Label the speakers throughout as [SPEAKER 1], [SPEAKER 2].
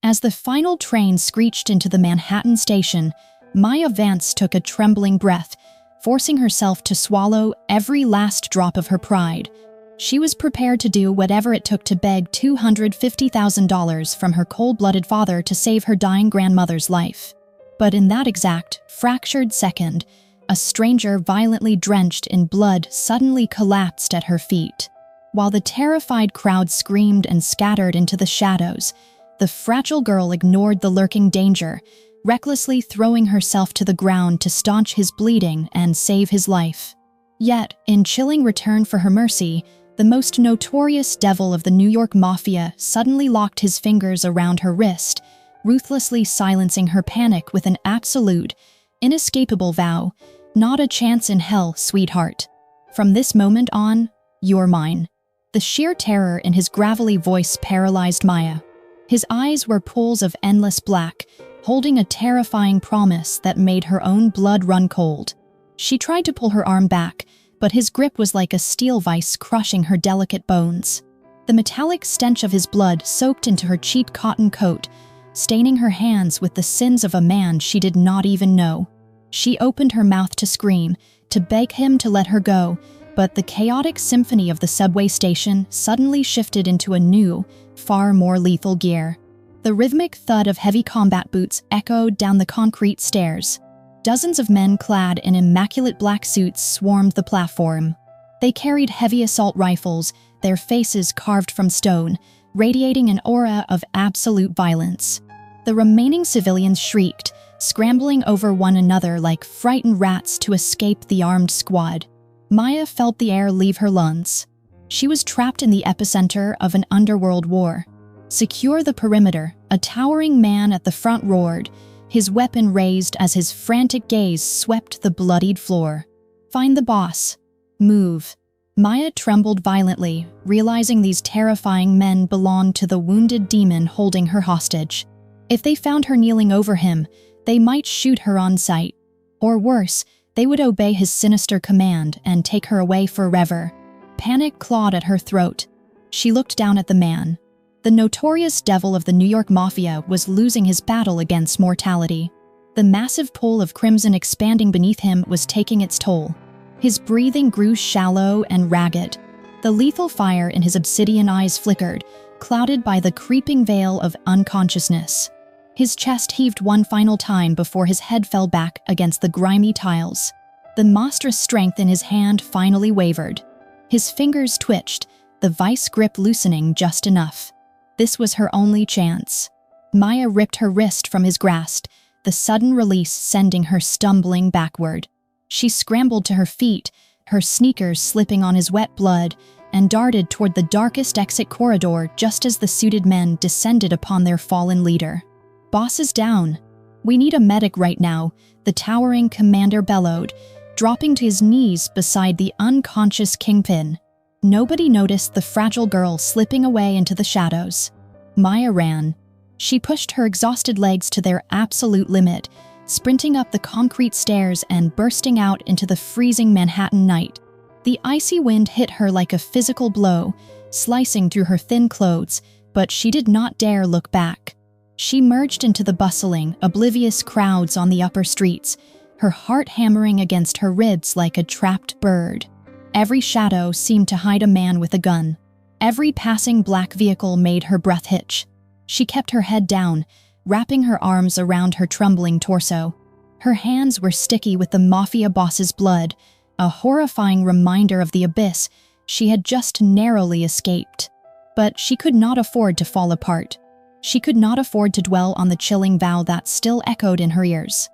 [SPEAKER 1] As the final train screeched into the Manhattan station, Maya Vance took a trembling breath, forcing herself to swallow every last drop of her pride. She was prepared to do whatever it took to beg $250,000 from her cold-blooded father to save her dying grandmother's life. But in that exact, fractured second, a stranger violently drenched in blood suddenly collapsed at her feet. While the terrified crowd screamed and scattered into the shadows, the fragile girl ignored the lurking danger, recklessly throwing herself to the ground to staunch his bleeding and save his life. Yet, in chilling return for her mercy, the most notorious devil of the New York Mafia suddenly locked his fingers around her wrist, ruthlessly silencing her panic with an absolute, inescapable vow, "Not a chance in hell, sweetheart. From this moment on, you're mine." The sheer terror in his gravelly voice paralyzed Maya. His eyes were pools of endless black, holding a terrifying promise that made her own blood run cold. She tried to pull her arm back, but his grip was like a steel vice crushing her delicate bones. The metallic stench of his blood soaked into her cheap cotton coat, staining her hands with the sins of a man she did not even know. She opened her mouth to scream, to beg him to let her go, but the chaotic symphony of the subway station suddenly shifted into a new, far more lethal gear. The rhythmic thud of heavy combat boots echoed down the concrete stairs. Dozens of men clad in immaculate black suits swarmed the platform. They carried heavy assault rifles, their faces carved from stone, radiating an aura of absolute violence. The remaining civilians shrieked, scrambling over one another like frightened rats to escape the armed squad. Maya felt the air leave her lungs. She was trapped in the epicenter of an underworld war. "Secure the perimeter," a towering man at the front roared, his weapon raised as his frantic gaze swept the bloodied floor. "Find the boss. Move." Maya trembled violently, realizing these terrifying men belonged to the wounded demon holding her hostage. If they found her kneeling over him, they might shoot her on sight. Or worse, they would obey his sinister command and take her away forever. Panic clawed at her throat. She looked down at the man. The notorious devil of the New York Mafia was losing his battle against mortality. The massive pool of crimson expanding beneath him was taking its toll. His breathing grew shallow and ragged. The lethal fire in his obsidian eyes flickered, clouded by the creeping veil of unconsciousness. His chest heaved one final time before his head fell back against the grimy tiles. The monstrous strength in his hand finally wavered. His fingers twitched, the vice grip loosening just enough. This was her only chance. Maya ripped her wrist from his grasp, the sudden release sending her stumbling backward. She scrambled to her feet, her sneakers slipping on his wet blood, and darted toward the darkest exit corridor just as the suited men descended upon their fallen leader. "Boss is down. We need a medic right now," the towering commander bellowed, dropping to his knees beside the unconscious kingpin. Nobody noticed the fragile girl slipping away into the shadows. Maya ran. She pushed her exhausted legs to their absolute limit, sprinting up the concrete stairs and bursting out into the freezing Manhattan night. The icy wind hit her like a physical blow, slicing through her thin clothes, but she did not dare look back. She merged into the bustling, oblivious crowds on the upper streets, her heart hammering against her ribs like a trapped bird. Every shadow seemed to hide a man with a gun. Every passing black vehicle made her breath hitch. She kept her head down, wrapping her arms around her trembling torso. Her hands were sticky with the Mafia Boss's blood, a horrifying reminder of the abyss she had just narrowly escaped. But she could not afford to fall apart. She could not afford to dwell on the chilling vow that still echoed in her ears.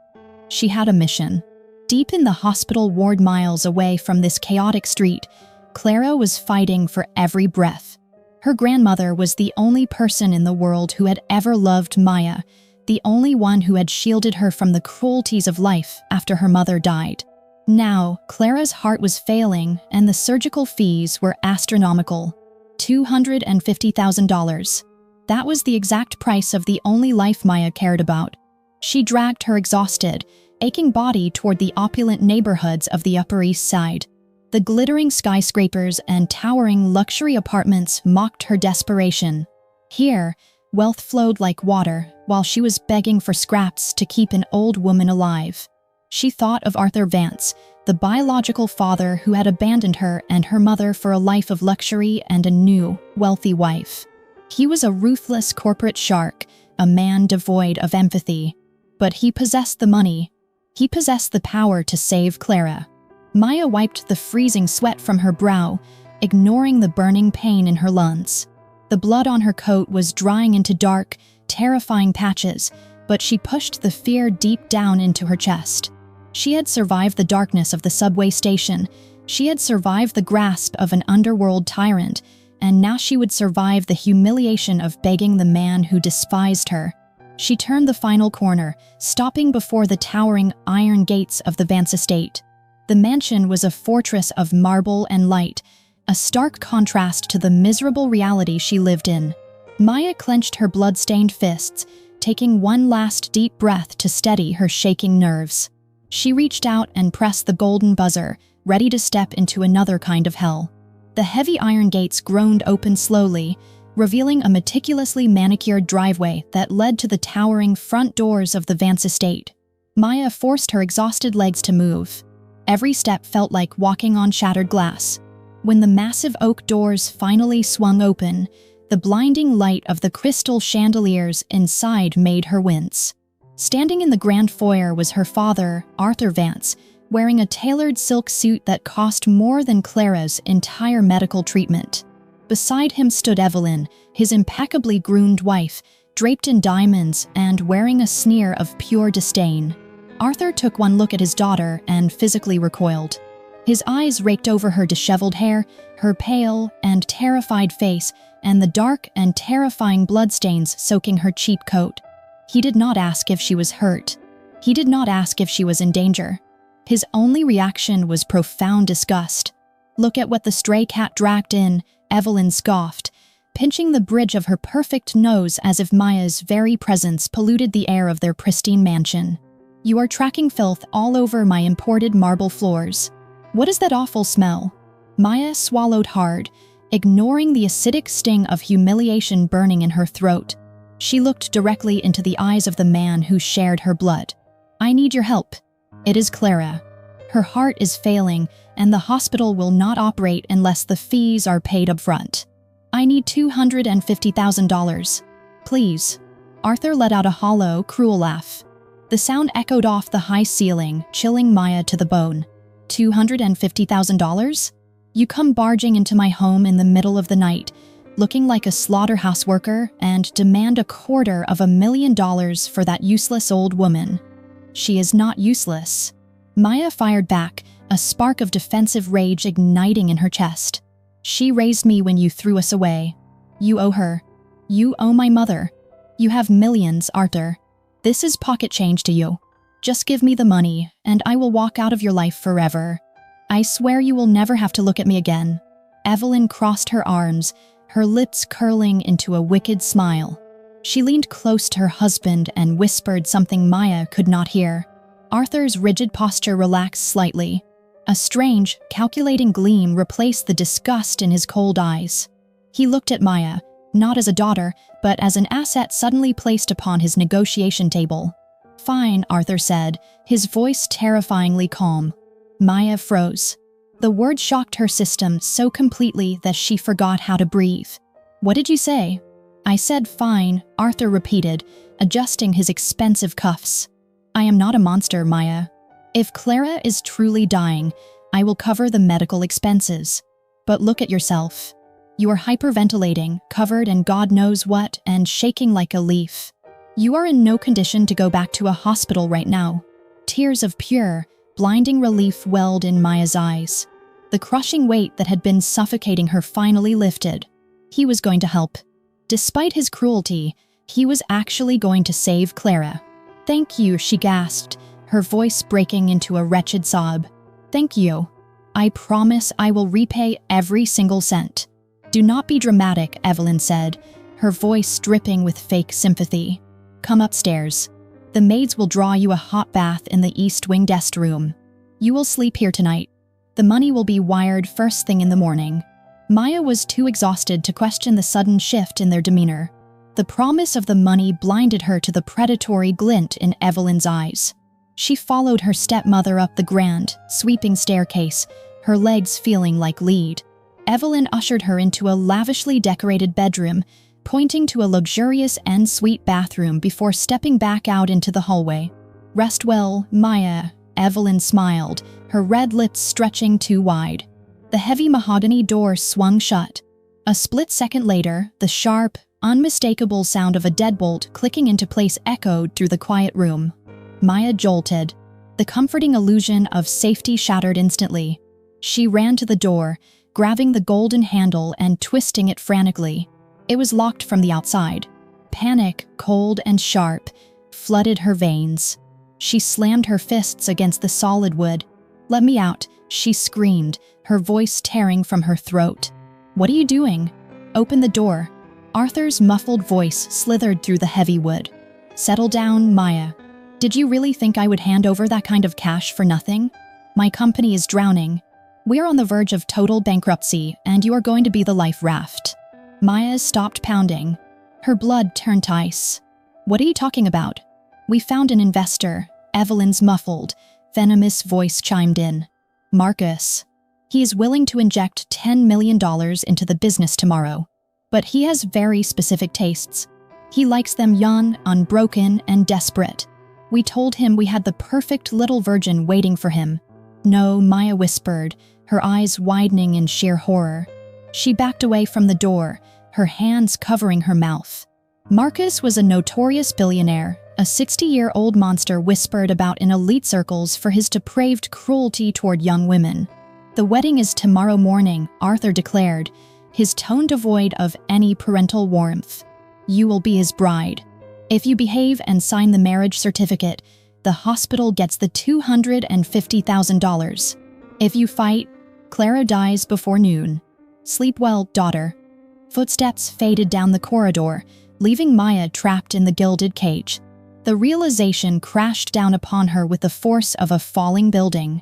[SPEAKER 1] She had a mission. Deep in the hospital ward miles away from this chaotic street, Clara was fighting for every breath. Her grandmother was the only person in the world who had ever loved Maya, the only one who had shielded her from the cruelties of life after her mother died. Now, Clara's heart was failing and the surgical fees were astronomical. $250,000. That was the exact price of the only life Maya cared about. She dragged her exhausted, aching body toward the opulent neighborhoods of the Upper East Side. The glittering skyscrapers and towering luxury apartments mocked her desperation. Here, Wealth flowed like water while she was begging for scraps to keep an old woman alive. She thought of Arthur Vance, the biological father who had abandoned her and her mother for a life of luxury and a new, wealthy wife. He was a ruthless corporate shark, a man devoid of empathy. But he possessed the money. He possessed the power to save Clara. Maya wiped the freezing sweat from her brow, ignoring the burning pain in her lungs. The blood on her coat was drying into dark, terrifying patches, but she pushed the fear deep down into her chest. She had survived the darkness of the subway station. She had survived the grasp of an underworld tyrant, and now she would survive the humiliation of begging the man who despised her. She turned the final corner, stopping before the towering iron gates of the Vance estate. The mansion was a fortress of marble and light, a stark contrast to the miserable reality she lived in. Maya clenched her blood-stained fists, taking one last deep breath to steady her shaking nerves. She reached out and pressed the golden buzzer, ready to step into another kind of hell. The heavy iron gates groaned open slowly, revealing a meticulously manicured driveway that led to the towering front doors of the Vance estate. Maya forced her exhausted legs to move. Every step felt like walking on shattered glass. When the massive oak doors finally swung open, the blinding light of the crystal chandeliers inside made her wince. Standing in the grand foyer was her father, Arthur Vance, wearing a tailored silk suit that cost more than Clara's entire medical treatment. Beside him stood Evelyn, his impeccably groomed wife, draped in diamonds and wearing a sneer of pure disdain. Arthur took one look at his daughter and physically recoiled. His eyes raked over her disheveled hair, her pale and terrified face, and the dark and terrifying bloodstains soaking her cheap coat. He did not ask if she was hurt. He did not ask if she was in danger. His only reaction was profound disgust. "Look at what the stray cat dragged in," Evelyn scoffed, pinching the bridge of her perfect nose as if Maya's very presence polluted the air of their pristine mansion. "You are tracking filth all over my imported marble floors. What is that awful smell?" Maya swallowed hard, ignoring the acidic sting of humiliation burning in her throat. She looked directly into the eyes of the man who shared her blood. "I need your help. It is Clara. Her heart is failing, and the hospital will not operate unless the fees are paid up front. I need $250,000. Please." Arthur let out a hollow, cruel laugh. The sound echoed off the high ceiling, chilling Maya to the bone. $250,000? You come barging into my home in the middle of the night, looking like a slaughterhouse worker, and demand $250,000 for that useless old woman. She is not useless. Maya fired back, a spark of defensive rage igniting in her chest. She raised me when you threw us away. You owe her. You owe my mother. You have millions, Arthur. This is pocket change to you. Just give me the money, and I will walk out of your life forever. I swear you will never have to look at me again." Evelyn crossed her arms, her lips curling into a wicked smile. She leaned close to her husband and whispered something Maya could not hear. Arthur's rigid posture relaxed slightly. A strange, calculating gleam replaced the disgust in his cold eyes. He looked at Maya, not as a daughter, but as an asset suddenly placed upon his negotiation table. "Fine," Arthur said, his voice terrifyingly calm. Maya froze. The word shocked her system so completely that she forgot how to breathe. "What did you say?" "I said fine," Arthur repeated, adjusting his expensive cuffs. "I am not a monster, Maya. If Clara is truly dying, I will cover the medical expenses. But look at yourself. You are hyperventilating, covered in God knows what, and shaking like a leaf. You are in no condition to go back to a hospital right now." Tears of pure, blinding relief welled in Maya's eyes. The crushing weight that had been suffocating her finally lifted. He was going to help. Despite his cruelty, he was actually going to save Clara. "Thank you," she gasped, her voice breaking into a wretched sob. "Thank you. I promise I will repay every single cent." "Do not be dramatic," Evelyn said, her voice dripping with fake sympathy. "Come upstairs. The maids will draw you a hot bath in the East Wing guest room. You will sleep here tonight. The money will be wired first thing in the morning." Maya was too exhausted to question the sudden shift in their demeanor. The promise of the money blinded her to the predatory glint in Evelyn's eyes. She followed her stepmother up the grand, sweeping staircase, her legs feeling like lead. Evelyn ushered her into a lavishly decorated bedroom, pointing to a luxurious en-suite bathroom before stepping back out into the hallway. "Rest well, Maya," Evelyn smiled, her red lips stretching too wide. The heavy mahogany door swung shut. A split second later, the sharp, unmistakable sound of a deadbolt clicking into place echoed through the quiet room. Maya jolted. The comforting illusion of safety shattered instantly. She ran to the door, grabbing the golden handle and twisting it frantically. It was locked from the outside. Panic, cold and sharp, flooded her veins. She slammed her fists against the solid wood. "Let me out," she screamed, her voice tearing from her throat. "What are you doing?" "Open the door." Arthur's muffled voice slithered through the heavy wood. "Settle down, Maya. Did you really think I would hand over that kind of cash for nothing? My company is drowning. We're on the verge of total bankruptcy, and you are going to be the life raft." Maya stopped pounding. Her blood turned to ice. "What are you talking about?" "We found an investor," Evelyn's muffled, venomous voice chimed in. "Marcus. He is willing to inject $10 million into the business tomorrow. But he has very specific tastes. He likes them young, unbroken, and desperate. We told him we had the perfect little virgin waiting for him." "No," Maya whispered, her eyes widening in sheer horror. She backed away from the door, her hands covering her mouth. Marcus was a notorious billionaire, a 60-year-old monster whispered about in elite circles for his depraved cruelty toward young women. "The wedding is tomorrow morning," Arthur declared, his tone devoid of any parental warmth. "You will be his bride. If you behave and sign the marriage certificate, the hospital gets the $250,000. If you fight, Clara dies before noon. Sleep well, daughter." Footsteps faded down the corridor, leaving Maya trapped in the gilded cage. The realization crashed down upon her with the force of a falling building.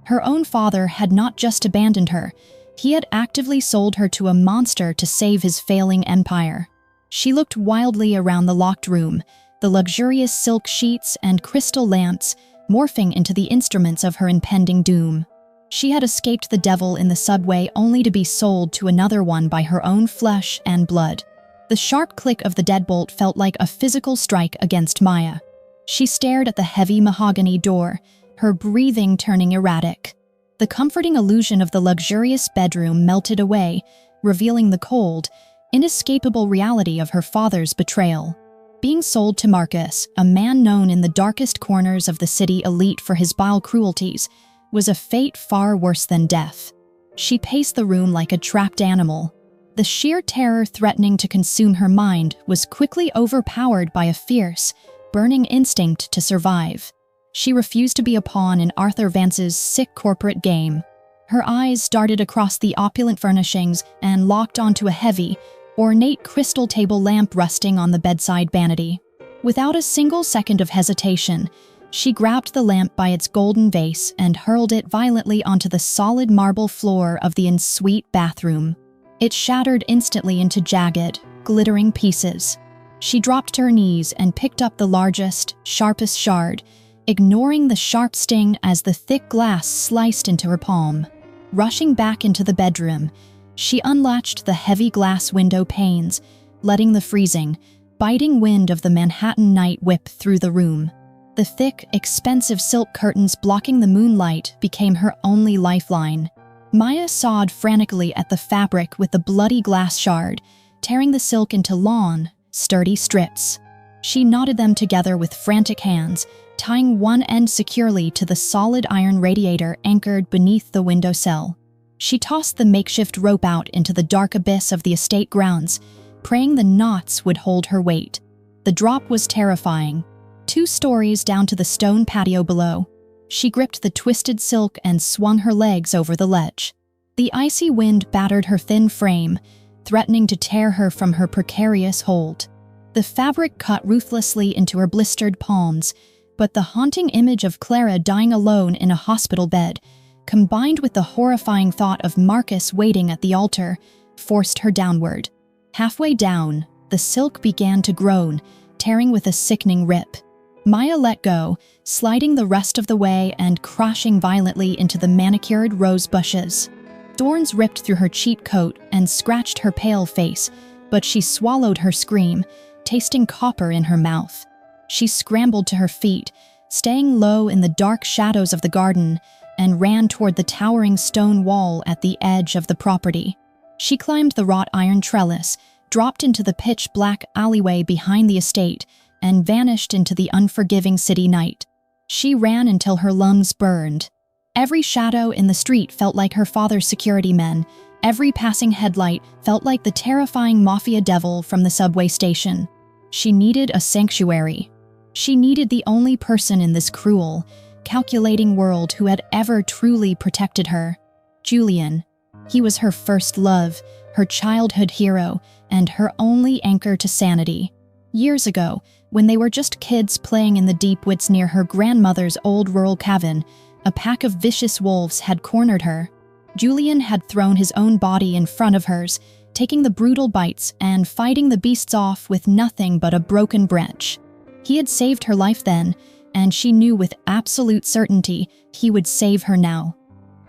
[SPEAKER 1] Her own father had not just abandoned her, he had actively sold her to a monster to save his failing empire. She looked wildly around the locked room, the luxurious silk sheets and crystal lamps morphing into the instruments of her impending doom. She had escaped the devil in the subway only to be sold to another one by her own flesh and blood. The sharp click of the deadbolt felt like a physical strike against Maya. She stared at the heavy mahogany door, her breathing turning erratic. The comforting illusion of the luxurious bedroom melted away, revealing the cold, inescapable reality of her father's betrayal. Being sold to Marcus, a man known in the darkest corners of the city elite for his vile cruelties, was a fate far worse than death. She paced the room like a trapped animal. The sheer terror threatening to consume her mind was quickly overpowered by a fierce, burning instinct to survive. She refused to be a pawn in Arthur Vance's sick corporate game. Her eyes darted across the opulent furnishings and locked onto a heavy, ornate crystal table lamp resting on the bedside vanity. Without a single second of hesitation, she grabbed the lamp by its golden vase and hurled it violently onto the solid marble floor of the en-suite bathroom. It shattered instantly into jagged, glittering pieces. She dropped to her knees and picked up the largest, sharpest shard, ignoring the sharp sting as the thick glass sliced into her palm. Rushing back into the bedroom, she unlatched the heavy glass window panes, letting the freezing, biting wind of the Manhattan night whip through the room. The thick, expensive silk curtains blocking the moonlight became her only lifeline. Maya sawed frantically at the fabric with the bloody glass shard, tearing the silk into long, sturdy strips. She knotted them together with frantic hands, tying one end securely to the solid iron radiator anchored beneath the windowsill. She tossed the makeshift rope out into the dark abyss of the estate grounds, praying the knots would hold her weight. The drop was terrifying. 2 stories down to the stone patio below. She gripped the twisted silk and swung her legs over the ledge. The icy wind battered her thin frame, threatening to tear her from her precarious hold. The fabric cut ruthlessly into her blistered palms, but the haunting image of Clara dying alone in a hospital bed, combined with the horrifying thought of Marcus waiting at the altar, forced her downward. Halfway down, the silk began to groan, tearing with a sickening rip. Maya let go, sliding the rest of the way and crashing violently into the manicured rose bushes. Thorns ripped through her cheap coat and scratched her pale face, but she swallowed her scream, tasting copper in her mouth. She scrambled to her feet, staying low in the dark shadows of the garden, and ran toward the towering stone wall at the edge of the property. She climbed the wrought iron trellis, dropped into the pitch-black alleyway behind the estate, and vanished into the unforgiving city night. She ran until her lungs burned. Every shadow in the street felt like her father's security men. Every passing headlight felt like the terrifying mafia devil from the subway station. She needed a sanctuary. She needed the only person in this cruel, calculating world who had ever truly protected her. Julian. He was her first love, her childhood hero, and her only anchor to sanity. Years ago, when they were just kids playing in the deep woods near her grandmother's old rural cabin, a pack of vicious wolves had cornered her. Julian had thrown his own body in front of hers, taking the brutal bites and fighting the beasts off with nothing but a broken branch. He had saved her life then, and she knew with absolute certainty he would save her now.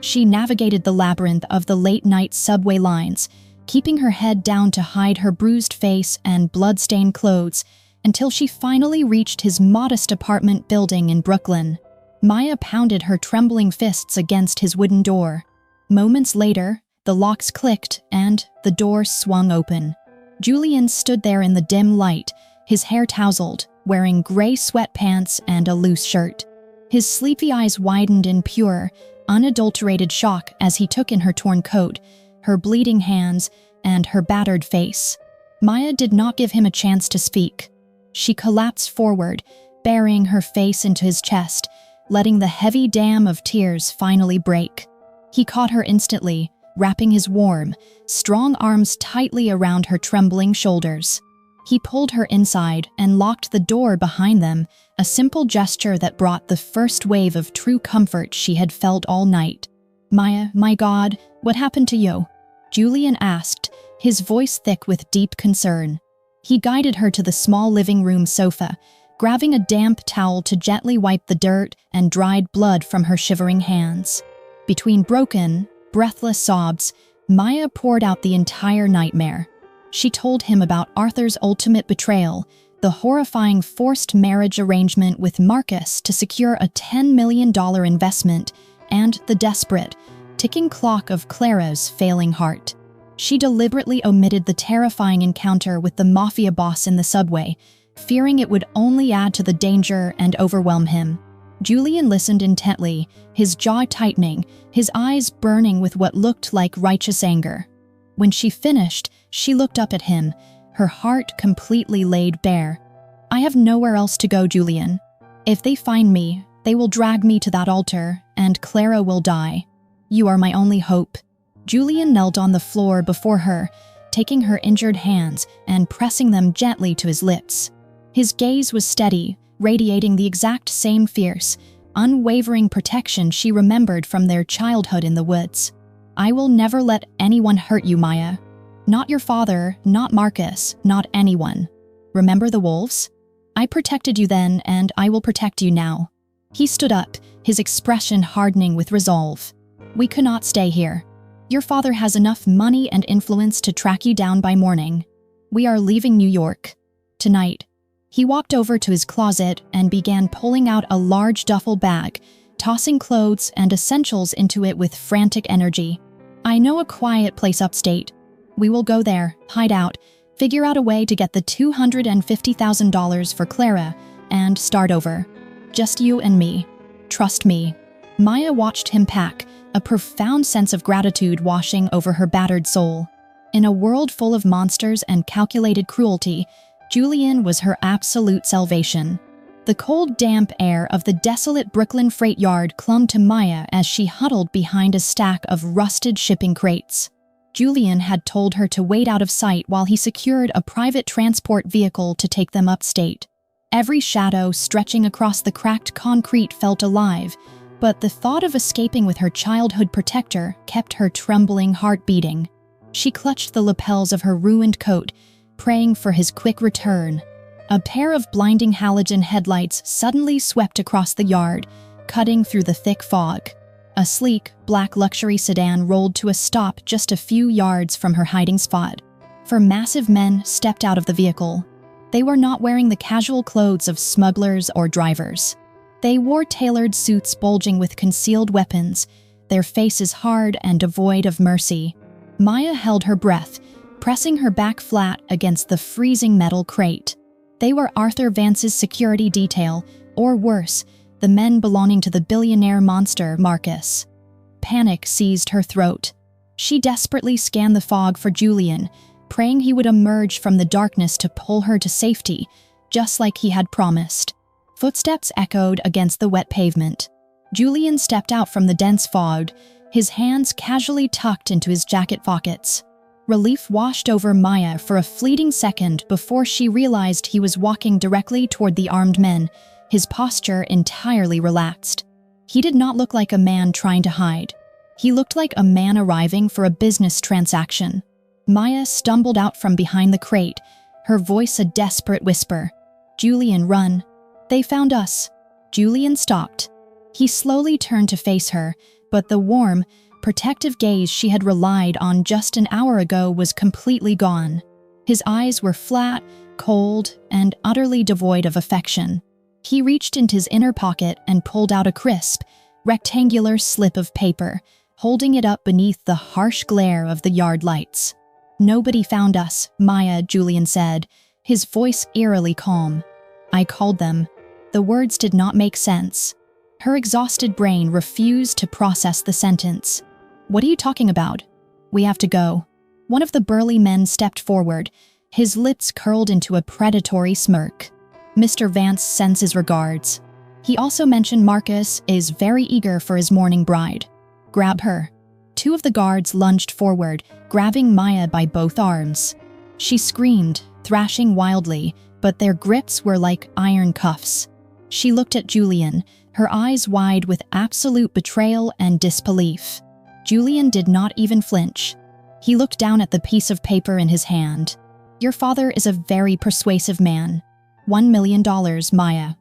[SPEAKER 1] She navigated the labyrinth of the late-night subway lines, keeping her head down to hide her bruised face and blood-stained clothes, until she finally reached his modest apartment building in Brooklyn. Maya pounded her trembling fists against his wooden door. Moments later, the locks clicked and the door swung open. Julian stood there in the dim light, his hair tousled, wearing gray sweatpants and a loose shirt. His sleepy eyes widened in pure, unadulterated shock as he took in her torn coat, her bleeding hands, and her battered face. Maya did not give him a chance to speak. She collapsed forward, burying her face into his chest, letting the heavy dam of tears finally break. He caught her instantly, wrapping his warm, strong arms tightly around her trembling shoulders. He pulled her inside and locked the door behind them, a simple gesture that brought the first wave of true comfort she had felt all night. "Maya, my God, what happened to you?" Julian asked, his voice thick with deep concern. He guided her to the small living room sofa, grabbing a damp towel to gently wipe the dirt and dried blood from her shivering hands. Between broken, breathless sobs, Maya poured out the entire nightmare. She told him about Arthur's ultimate betrayal, the horrifying forced marriage arrangement with Marcus to secure a $10 million investment, and the desperate, ticking clock of Clara's failing heart. She deliberately omitted the terrifying encounter with the Mafia Boss in the subway, fearing it would only add to the danger and overwhelm him. Julian listened intently, his jaw tightening, his eyes burning with what looked like righteous anger. When she finished, she looked up at him, her heart completely laid bare. "I have nowhere else to go, Julian. If they find me, they will drag me to that altar, and Clara will die. You are my only hope." Julian knelt on the floor before her, taking her injured hands and pressing them gently to his lips. His gaze was steady, radiating the exact same fierce, unwavering protection she remembered from their childhood in the woods. "I will never let anyone hurt you, Maya. Not your father, not Marcus, not anyone. Remember the wolves? I protected you then, and I will protect you now." He stood up, his expression hardening with resolve. "We cannot stay here. Your father has enough money and influence to track you down by morning. We are leaving New York. Tonight." He walked over to his closet and began pulling out a large duffel bag, tossing clothes and essentials into it with frantic energy. "I know a quiet place upstate. We will go there, hide out, figure out a way to get the $250,000 for Clara, and start over. Just you and me. Trust me." Maya watched him pack, a profound sense of gratitude washing over her battered soul. In a world full of monsters and calculated cruelty, Julian was her absolute salvation. The cold, damp air of the desolate Brooklyn freight yard clung to Maya as she huddled behind a stack of rusted shipping crates. Julian had told her to wait out of sight while he secured a private transport vehicle to take them upstate. Every shadow stretching across the cracked concrete felt alive, but the thought of escaping with her childhood protector kept her trembling heart beating. She clutched the lapels of her ruined coat, praying for his quick return. A pair of blinding halogen headlights suddenly swept across the yard, cutting through the thick fog. A sleek, black luxury sedan rolled to a stop just a few yards from her hiding spot. Four massive men stepped out of the vehicle. They were not wearing the casual clothes of smugglers or drivers. They wore tailored suits bulging with concealed weapons, their faces hard and devoid of mercy. Maya held her breath, pressing her back flat against the freezing metal crate. They were Arthur Vance's security detail, or worse, the men belonging to the billionaire monster, Marcus. Panic seized her throat. She desperately scanned the fog for Julian, praying he would emerge from the darkness to pull her to safety, just like he had promised. Footsteps echoed against the wet pavement. Julian stepped out from the dense fog, his hands casually tucked into his jacket pockets. Relief washed over Maya for a fleeting second before she realized he was walking directly toward the armed men, his posture entirely relaxed. He did not look like a man trying to hide. He looked like a man arriving for a business transaction. Maya stumbled out from behind the crate, her voice a desperate whisper. "Julian, run. They found us." Julian stopped. He slowly turned to face her, but the warm, protective gaze she had relied on just an hour ago was completely gone. His eyes were flat, cold, and utterly devoid of affection. He reached into his inner pocket and pulled out a crisp, rectangular slip of paper, holding it up beneath the harsh glare of the yard lights. "Nobody found us, Maya," Julian said, his voice eerily calm. "I called them." The words did not make sense. Her exhausted brain refused to process the sentence. "What are you talking about?" "We have to go." One of the burly men stepped forward, his lips curled into a predatory smirk. "Mr. Vance sends his regards. He also mentioned Marcus is very eager for his mourning bride. Grab her." Two of the guards lunged forward, grabbing Maya by both arms. She screamed, thrashing wildly, but their grips were like iron cuffs. She looked at Julian, her eyes wide with absolute betrayal and disbelief. Julian did not even flinch. He looked down at the piece of paper in his hand. "Your father is a very persuasive man. $1 million, Maya.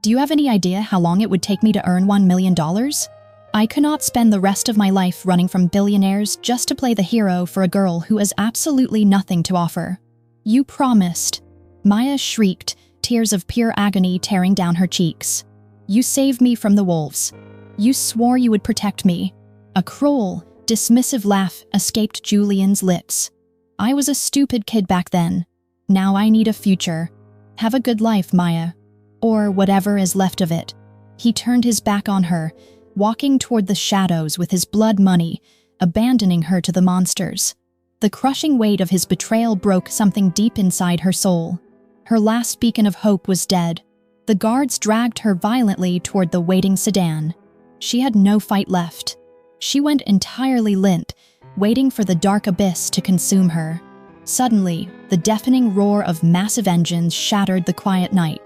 [SPEAKER 1] Do you have any idea how long it would take me to earn $1 million? I cannot spend the rest of my life running from billionaires just to play the hero for a girl who has absolutely nothing to offer." "You promised." Maya shrieked, tears of pure agony tearing down her cheeks. "You saved me from the wolves. You swore you would protect me." A cruel, dismissive laugh escaped Julian's lips. "I was a stupid kid back then. Now I need a future. Have a good life, Maya. Or whatever is left of it." He turned his back on her, walking toward the shadows with his blood money, abandoning her to the monsters. The crushing weight of his betrayal broke something deep inside her soul. Her last beacon of hope was dead. The guards dragged her violently toward the waiting sedan. She had no fight left. She went entirely limp, waiting for the dark abyss to consume her. Suddenly, the deafening roar of massive engines shattered the quiet night.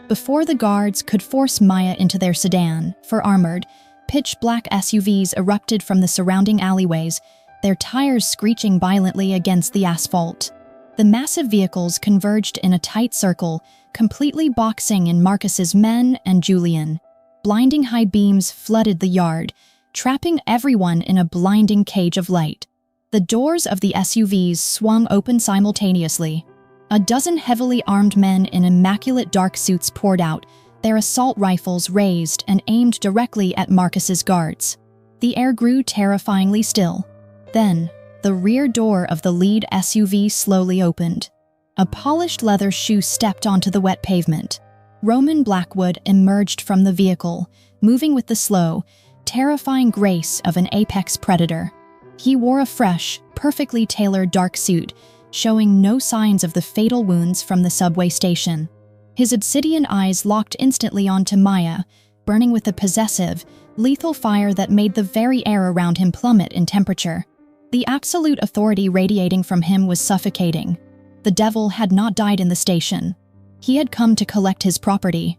[SPEAKER 1] Before the guards could force Maya into their sedan, for armored, pitch-black SUVs erupted from the surrounding alleyways, their tires screeching violently against the asphalt. The massive vehicles converged in a tight circle, completely boxing in Marcus's men and Julian. Blinding high beams flooded the yard, trapping everyone in a blinding cage of light. The doors of the SUVs swung open simultaneously. A dozen heavily armed men in immaculate dark suits poured out, their assault rifles raised and aimed directly at Marcus's guards. The air grew terrifyingly still. Then, the rear door of the lead SUV slowly opened. A polished leather shoe stepped onto the wet pavement. Roman Blackwood emerged from the vehicle, moving with the slow, terrifying grace of an apex predator. He wore a fresh, perfectly tailored dark suit, showing no signs of the fatal wounds from the subway station. His obsidian eyes locked instantly onto Maya, burning with a possessive, lethal fire that made the very air around him plummet in temperature. The absolute authority radiating from him was suffocating. The devil had not died in the station. He had come to collect his property.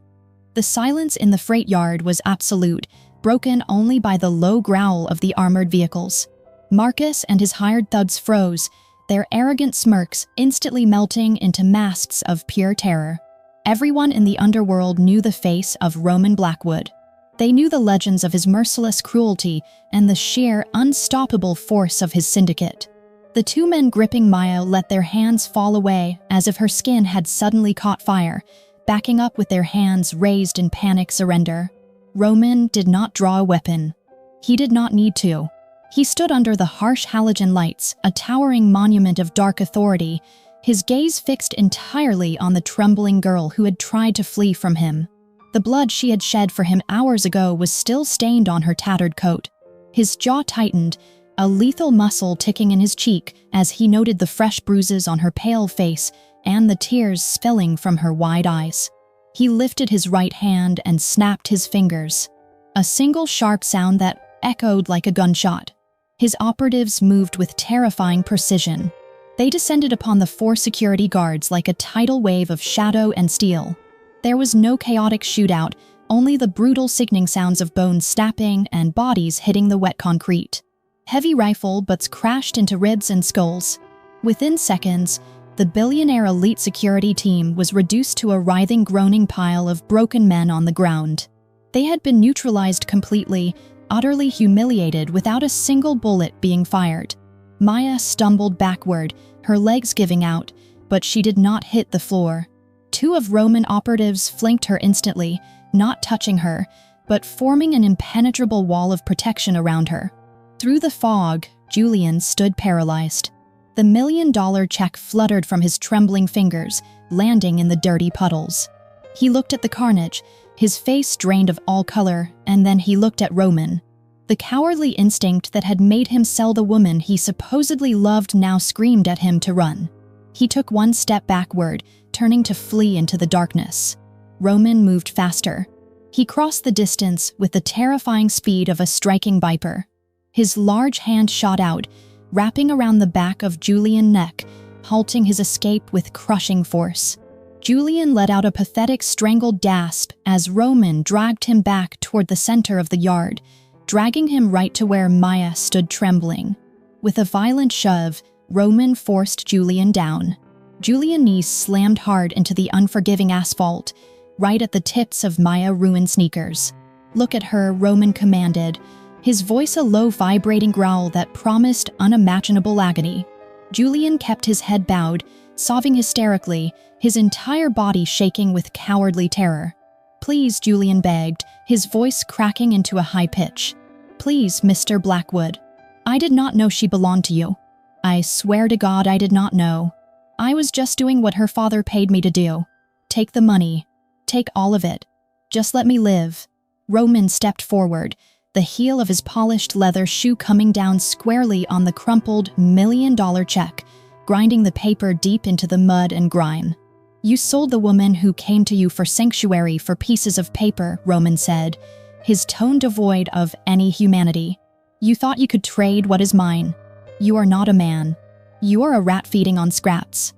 [SPEAKER 1] The silence in the freight yard was absolute, broken only by the low growl of the armored vehicles. Marcus and his hired thugs froze, their arrogant smirks instantly melting into masks of pure terror. Everyone in the underworld knew the face of Roman Blackwood. They knew the legends of his merciless cruelty and the sheer, unstoppable force of his syndicate. The two men gripping Maya let their hands fall away as if her skin had suddenly caught fire, backing up with their hands raised in panic surrender. Roman did not draw a weapon. He did not need to. He stood under the harsh halogen lights, a towering monument of dark authority, his gaze fixed entirely on the trembling girl who had tried to flee from him. The blood she had shed for him hours ago was still stained on her tattered coat. His jaw tightened, a lethal muscle ticking in his cheek as he noted the fresh bruises on her pale face and the tears spilling from her wide eyes. He lifted his right hand and snapped his fingers. A single sharp sound that echoed like a gunshot. His operatives moved with terrifying precision. They descended upon the 4 security guards like a tidal wave of shadow and steel. There was no chaotic shootout, only the brutal sickening sounds of bones snapping and bodies hitting the wet concrete. Heavy rifle butts crashed into ribs and skulls. Within seconds, the Billionaire elite security team was reduced to a writhing, groaning pile of broken men on the ground. They had been neutralized completely, utterly humiliated without a single bullet being fired. Maya stumbled backward, her legs giving out, but she did not hit the floor. 2 of Roman operatives flanked her instantly, not touching her, but forming an impenetrable wall of protection around her. Through the fog, Julian stood paralyzed. The $1 million check fluttered from his trembling fingers, landing in the dirty puddles. He looked at the carnage, his face drained of all color, and then he looked at Roman. The cowardly instinct that had made him sell the woman he supposedly loved now screamed at him to run. He took 1 step backward, turning to flee into the darkness. Roman moved faster. He crossed the distance with the terrifying speed of a striking viper. His large hand shot out, wrapping around the back of Julian's neck, halting his escape with crushing force. Julian let out a pathetic strangled gasp as Roman dragged him back toward the center of the yard, dragging him right to where Maya stood trembling. With a violent shove, Roman forced Julian down. Julian's knees slammed hard into the unforgiving asphalt, right at the tips of Maya's ruined sneakers. "Look at her," Roman commanded, his voice a low vibrating growl that promised unimaginable agony. Julian kept his head bowed, sobbing hysterically, his entire body shaking with cowardly terror. "Please," Julian begged, his voice cracking into a high pitch. "Please, Mr. Blackwood. I did not know she belonged to you. I swear to God I did not know. I was just doing what her father paid me to do. Take the money. Take all of it. Just let me live." Roman stepped forward, the heel of his polished leather shoe coming down squarely on the crumpled $1 million check, grinding the paper deep into the mud and grime. "You sold the woman who came to you for sanctuary for pieces of paper," Roman said, his tone devoid of any humanity. "You thought you could trade what is mine. You are not a man. You are a rat feeding on scraps."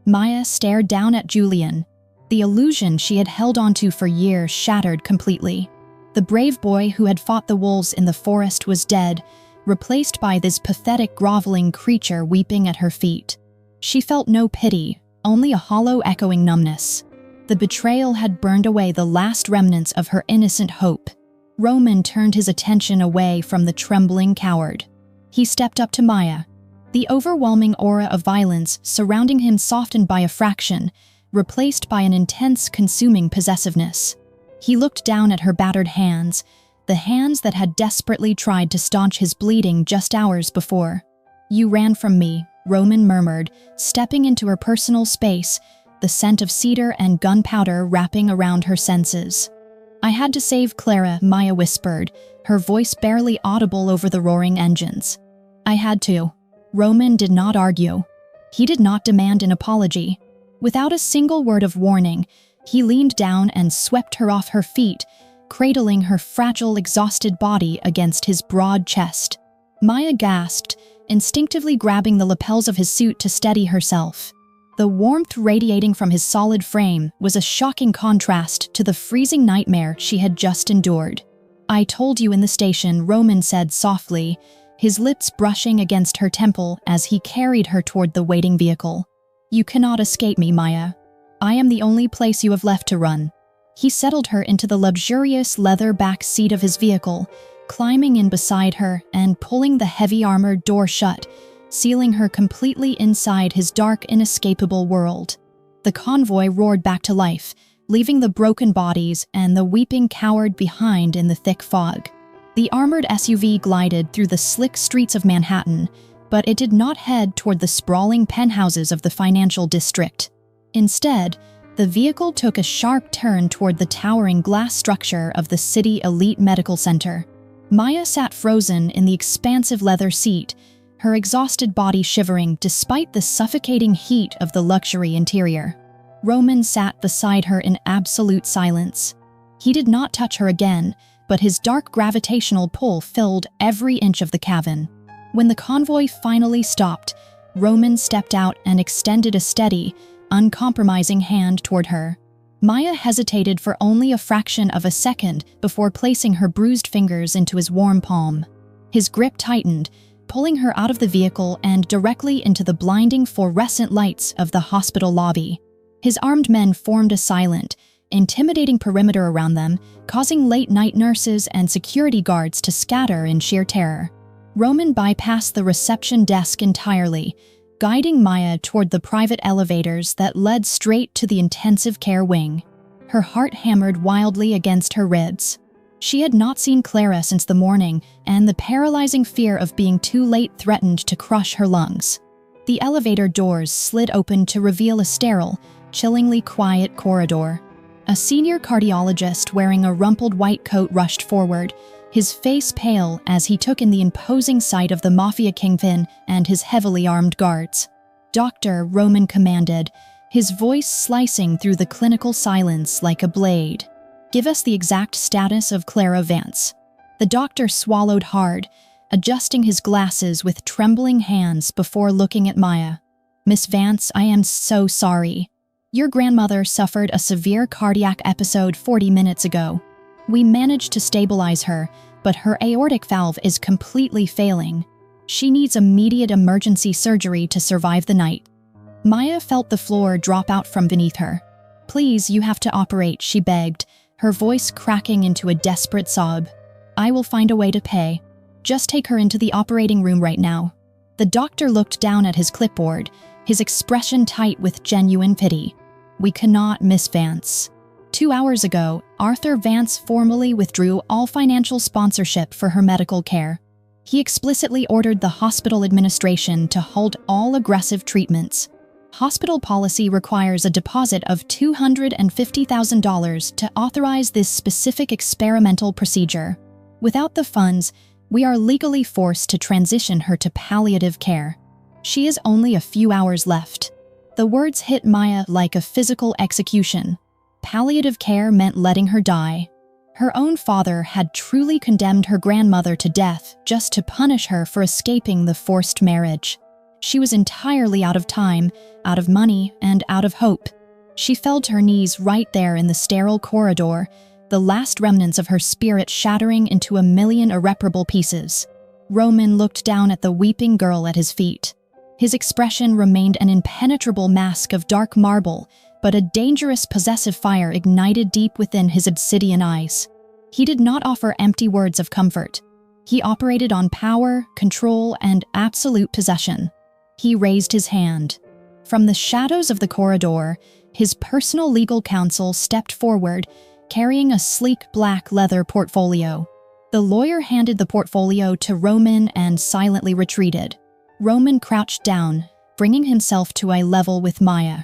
[SPEAKER 1] Maya stared down at Julian. The illusion she had held onto for years shattered completely. The brave boy who had fought the wolves in the forest was dead, replaced by this pathetic groveling creature weeping at her feet. She felt no pity, only a hollow echoing numbness. The betrayal had burned away the last remnants of her innocent hope. Roman turned his attention away from the trembling coward. He stepped up to Maya. The overwhelming aura of violence surrounding him softened by a fraction, replaced by an intense, consuming possessiveness. He looked down at her battered hands, the hands that had desperately tried to staunch his bleeding just hours before. "You ran from me," Roman murmured, stepping into her personal space, the scent of cedar and gunpowder wrapping around her senses. "I had to save Clara," Maya whispered, her voice barely audible over the roaring engines. "I had to." Roman did not argue. He did not demand an apology. Without a single word of warning, he leaned down and swept her off her feet, cradling her fragile, exhausted body against his broad chest. Maya gasped, instinctively grabbing the lapels of his suit to steady herself. The warmth radiating from his solid frame was a shocking contrast to the freezing nightmare she had just endured. "I told you in the station," Roman said softly, his lips brushing against her temple as he carried her toward the waiting vehicle. "You cannot escape me, Maya. I am the only place you have left to run." He settled her into the luxurious leather back seat of his vehicle, climbing in beside her and pulling the heavy armored door shut, sealing her completely inside his dark, inescapable world. The convoy roared back to life, leaving the broken bodies and the weeping coward behind in the thick fog. The armored SUV glided through the slick streets of Manhattan, but it did not head toward the sprawling penthouses of the financial district. Instead, the vehicle took a sharp turn toward the towering glass structure of the city elite medical center. Maya sat frozen in the expansive leather seat, her exhausted body shivering despite the suffocating heat of the luxury interior. Roman sat beside her in absolute silence. He did not touch her again, but his dark gravitational pull filled every inch of the cabin. When the convoy finally stopped, Roman stepped out and extended a steady, uncompromising hand toward her. Maya hesitated for only a fraction of a second before placing her bruised fingers into his warm palm. His grip tightened, pulling her out of the vehicle and directly into the blinding fluorescent lights of the hospital lobby. His armed men formed a silent, intimidating perimeter around them, causing late-night nurses and security guards to scatter in sheer terror. Roman bypassed the reception desk entirely, guiding Maya toward the private elevators that led straight to the intensive care wing. Her heart hammered wildly against her ribs. She had not seen Clara since the morning, and the paralyzing fear of being too late threatened to crush her lungs. The elevator doors slid open to reveal a sterile, chillingly quiet corridor. A senior cardiologist wearing a rumpled white coat rushed forward, his face pale as he took in the imposing sight of the Mafia kingpin and his heavily armed guards. "Doctor," Roman commanded, his voice slicing through the clinical silence like a blade. "Give us the exact status of Clara Vance." The doctor swallowed hard, adjusting his glasses with trembling hands before looking at Maya. "Miss Vance, I am so sorry. Your grandmother suffered a severe cardiac episode 40 minutes ago. We managed to stabilize her, but her aortic valve is completely failing. She needs immediate emergency surgery to survive the night." Maya felt the floor drop out from beneath her. "Please, you have to operate," she begged, her voice cracking into a desperate sob. "I will find a way to pay. Just take her into the operating room right now." The doctor looked down at his clipboard, his expression tight with genuine pity. "We cannot, Miss Vance. 2 hours ago, Arthur Vance formally withdrew all financial sponsorship for her medical care. He explicitly ordered the hospital administration to halt all aggressive treatments. Hospital policy requires a deposit of $250,000 to authorize this specific experimental procedure. Without the funds, we are legally forced to transition her to palliative care. She is only a few hours left." The words hit Maya like a physical execution. Palliative care meant letting her die. Her own father had truly condemned her grandmother to death just to punish her for escaping the forced marriage. She was entirely out of time, out of money, and out of hope. She fell to her knees right there in the sterile corridor, the last remnants of her spirit shattering into a million irreparable pieces. Roman looked down at the weeping girl at his feet. His expression remained an impenetrable mask of dark marble, but a dangerous possessive fire ignited deep within his obsidian eyes. He did not offer empty words of comfort. He operated on power, control, and absolute possession. He raised his hand. From the shadows of the corridor, his personal legal counsel stepped forward, carrying a sleek black leather portfolio. The lawyer handed the portfolio to Roman and silently retreated. Roman crouched down, bringing himself to eye level with Maya.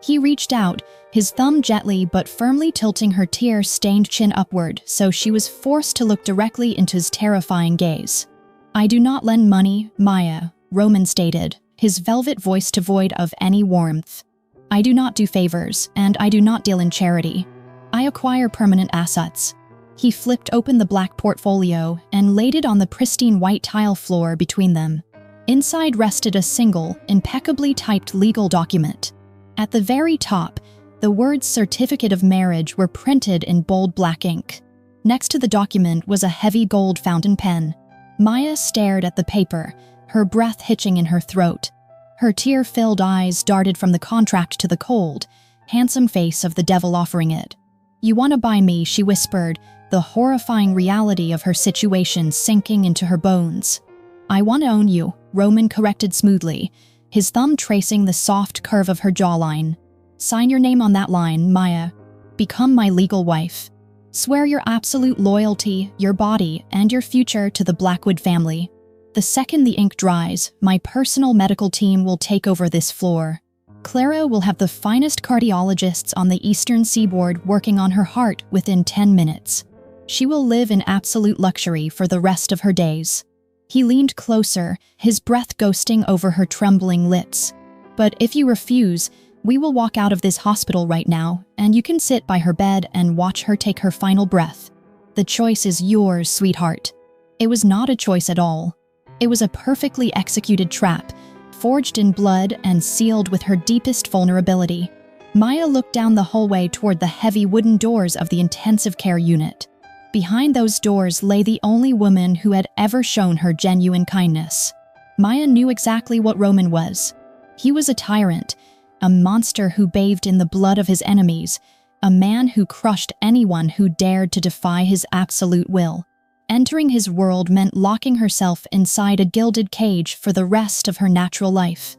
[SPEAKER 1] He reached out, his thumb gently but firmly tilting her tear-stained chin upward so she was forced to look directly into his terrifying gaze. "I do not lend money, Maya," Roman stated, his velvet voice devoid of any warmth. "I do not do favors, and I do not deal in charity. I acquire permanent assets." He flipped open the black portfolio and laid it on the pristine white tile floor between them. Inside rested a single, impeccably typed legal document. At the very top, the words "Certificate of Marriage" were printed in bold black ink. Next to the document was a heavy gold fountain pen. Maya stared at the paper, her breath hitching in her throat. Her tear-filled eyes darted from the contract to the cold, handsome face of the devil offering it. "You want to buy me," she whispered, the horrifying reality of her situation sinking into her bones. "I want to own you," Roman corrected smoothly, his thumb tracing the soft curve of her jawline. "Sign your name on that line, Maya. Become my legal wife. Swear your absolute loyalty, your body, and your future to the Blackwood family. The second the ink dries, my personal medical team will take over this floor. Clara will have the finest cardiologists on the Eastern Seaboard working on her heart within 10 minutes. She will live in absolute luxury for the rest of her days." He leaned closer, his breath ghosting over her trembling lips. "But if you refuse, we will walk out of this hospital right now, and you can sit by her bed and watch her take her final breath. The choice is yours, sweetheart." It was not a choice at all. It was a perfectly executed trap, forged in blood and sealed with her deepest vulnerability. Maya looked down the hallway toward the heavy wooden doors of the intensive care unit. Behind those doors lay the only woman who had ever shown her genuine kindness. Maya knew exactly what Roman was. He was a tyrant, a monster who bathed in the blood of his enemies, a man who crushed anyone who dared to defy his absolute will. Entering his world meant locking herself inside a gilded cage for the rest of her natural life.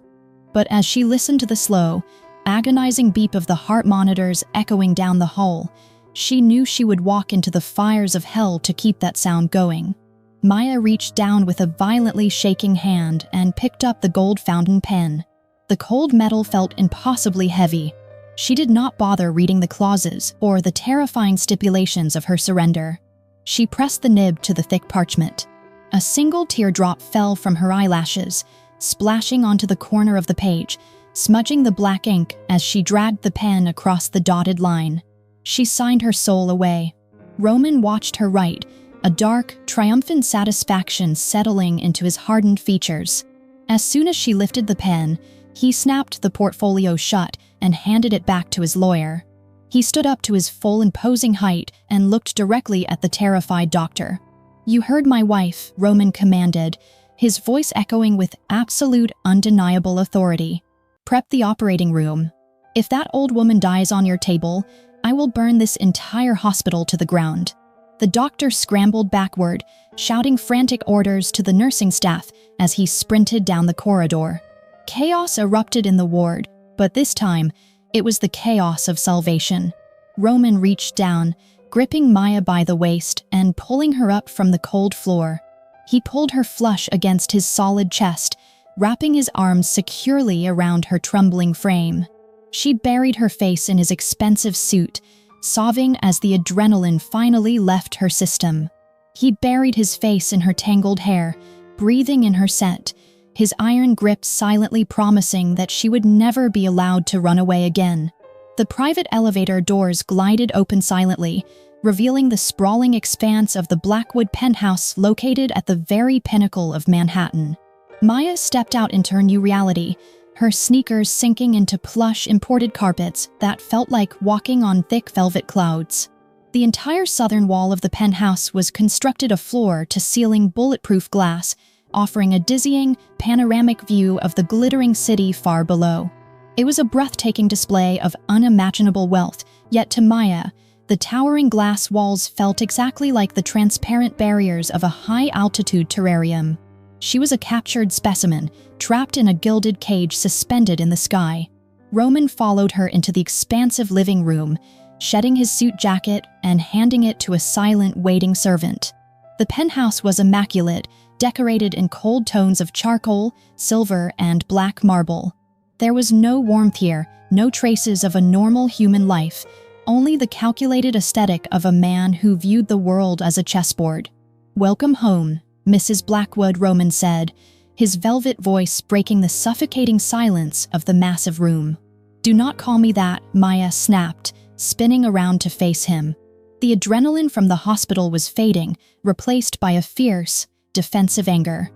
[SPEAKER 1] But as she listened to the slow, agonizing beep of the heart monitors echoing down the hall, she knew she would walk into the fires of hell to keep that sound going. Maya reached down with a violently shaking hand and picked up the gold fountain pen. The cold metal felt impossibly heavy. She did not bother reading the clauses or the terrifying stipulations of her surrender. She pressed the nib to the thick parchment. A single teardrop fell from her eyelashes, splashing onto the corner of the page, smudging the black ink as she dragged the pen across the dotted line. She signed her soul away. Roman watched her write, a dark, triumphant satisfaction settling into his hardened features. As soon as she lifted the pen, he snapped the portfolio shut and handed it back to his lawyer. He stood up to his full imposing height and looked directly at the terrified doctor. "You heard my wife," Roman commanded, his voice echoing with absolute, undeniable authority. "Prep the operating room. If that old woman dies on your table, I will burn this entire hospital to the ground." The doctor scrambled backward, shouting frantic orders to the nursing staff as he sprinted down the corridor. Chaos erupted in the ward, but this time, it was the chaos of salvation. Roman reached down, gripping Maya by the waist and pulling her up from the cold floor. He pulled her flush against his solid chest, wrapping his arms securely around her trembling frame. She buried her face in his expensive suit, sobbing as the adrenaline finally left her system. He buried his face in her tangled hair, breathing in her scent, his iron grip silently promising that she would never be allowed to run away again. The private elevator doors glided open silently, revealing the sprawling expanse of the Blackwood penthouse located at the very pinnacle of Manhattan. Maya stepped out into her new reality, her sneakers sinking into plush imported carpets that felt like walking on thick velvet clouds. The entire southern wall of the penthouse was constructed of floor-to-ceiling bulletproof glass, offering a dizzying, panoramic view of the glittering city far below. It was a breathtaking display of unimaginable wealth, yet to Maya, the towering glass walls felt exactly like the transparent barriers of a high-altitude terrarium. She was a captured specimen, trapped in a gilded cage suspended in the sky. Roman followed her into the expansive living room, shedding his suit jacket and handing it to a silent, waiting servant. The penthouse was immaculate, decorated in cold tones of charcoal, silver, and black marble. There was no warmth here, no traces of a normal human life, only the calculated aesthetic of a man who viewed the world as a chessboard. "Welcome home, Mrs. Blackwood," Roman said, his velvet voice breaking the suffocating silence of the massive room. "Do not call me that," Maya snapped, spinning around to face him. The adrenaline from the hospital was fading, replaced by a fierce, defensive anger.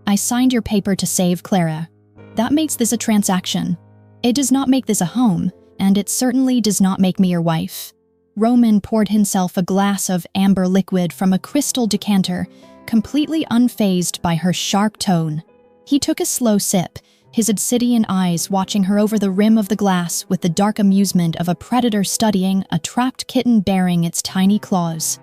[SPEAKER 1] "I signed your paper to save Clara. That makes this a transaction. It does not make this a home, and it certainly does not make me your wife." Roman poured himself a glass of amber liquid from a crystal decanter, completely unfazed by her sharp tone. He took a slow sip, his obsidian eyes watching her over the rim of the glass with the dark amusement of a predator studying a trapped kitten baring its tiny claws.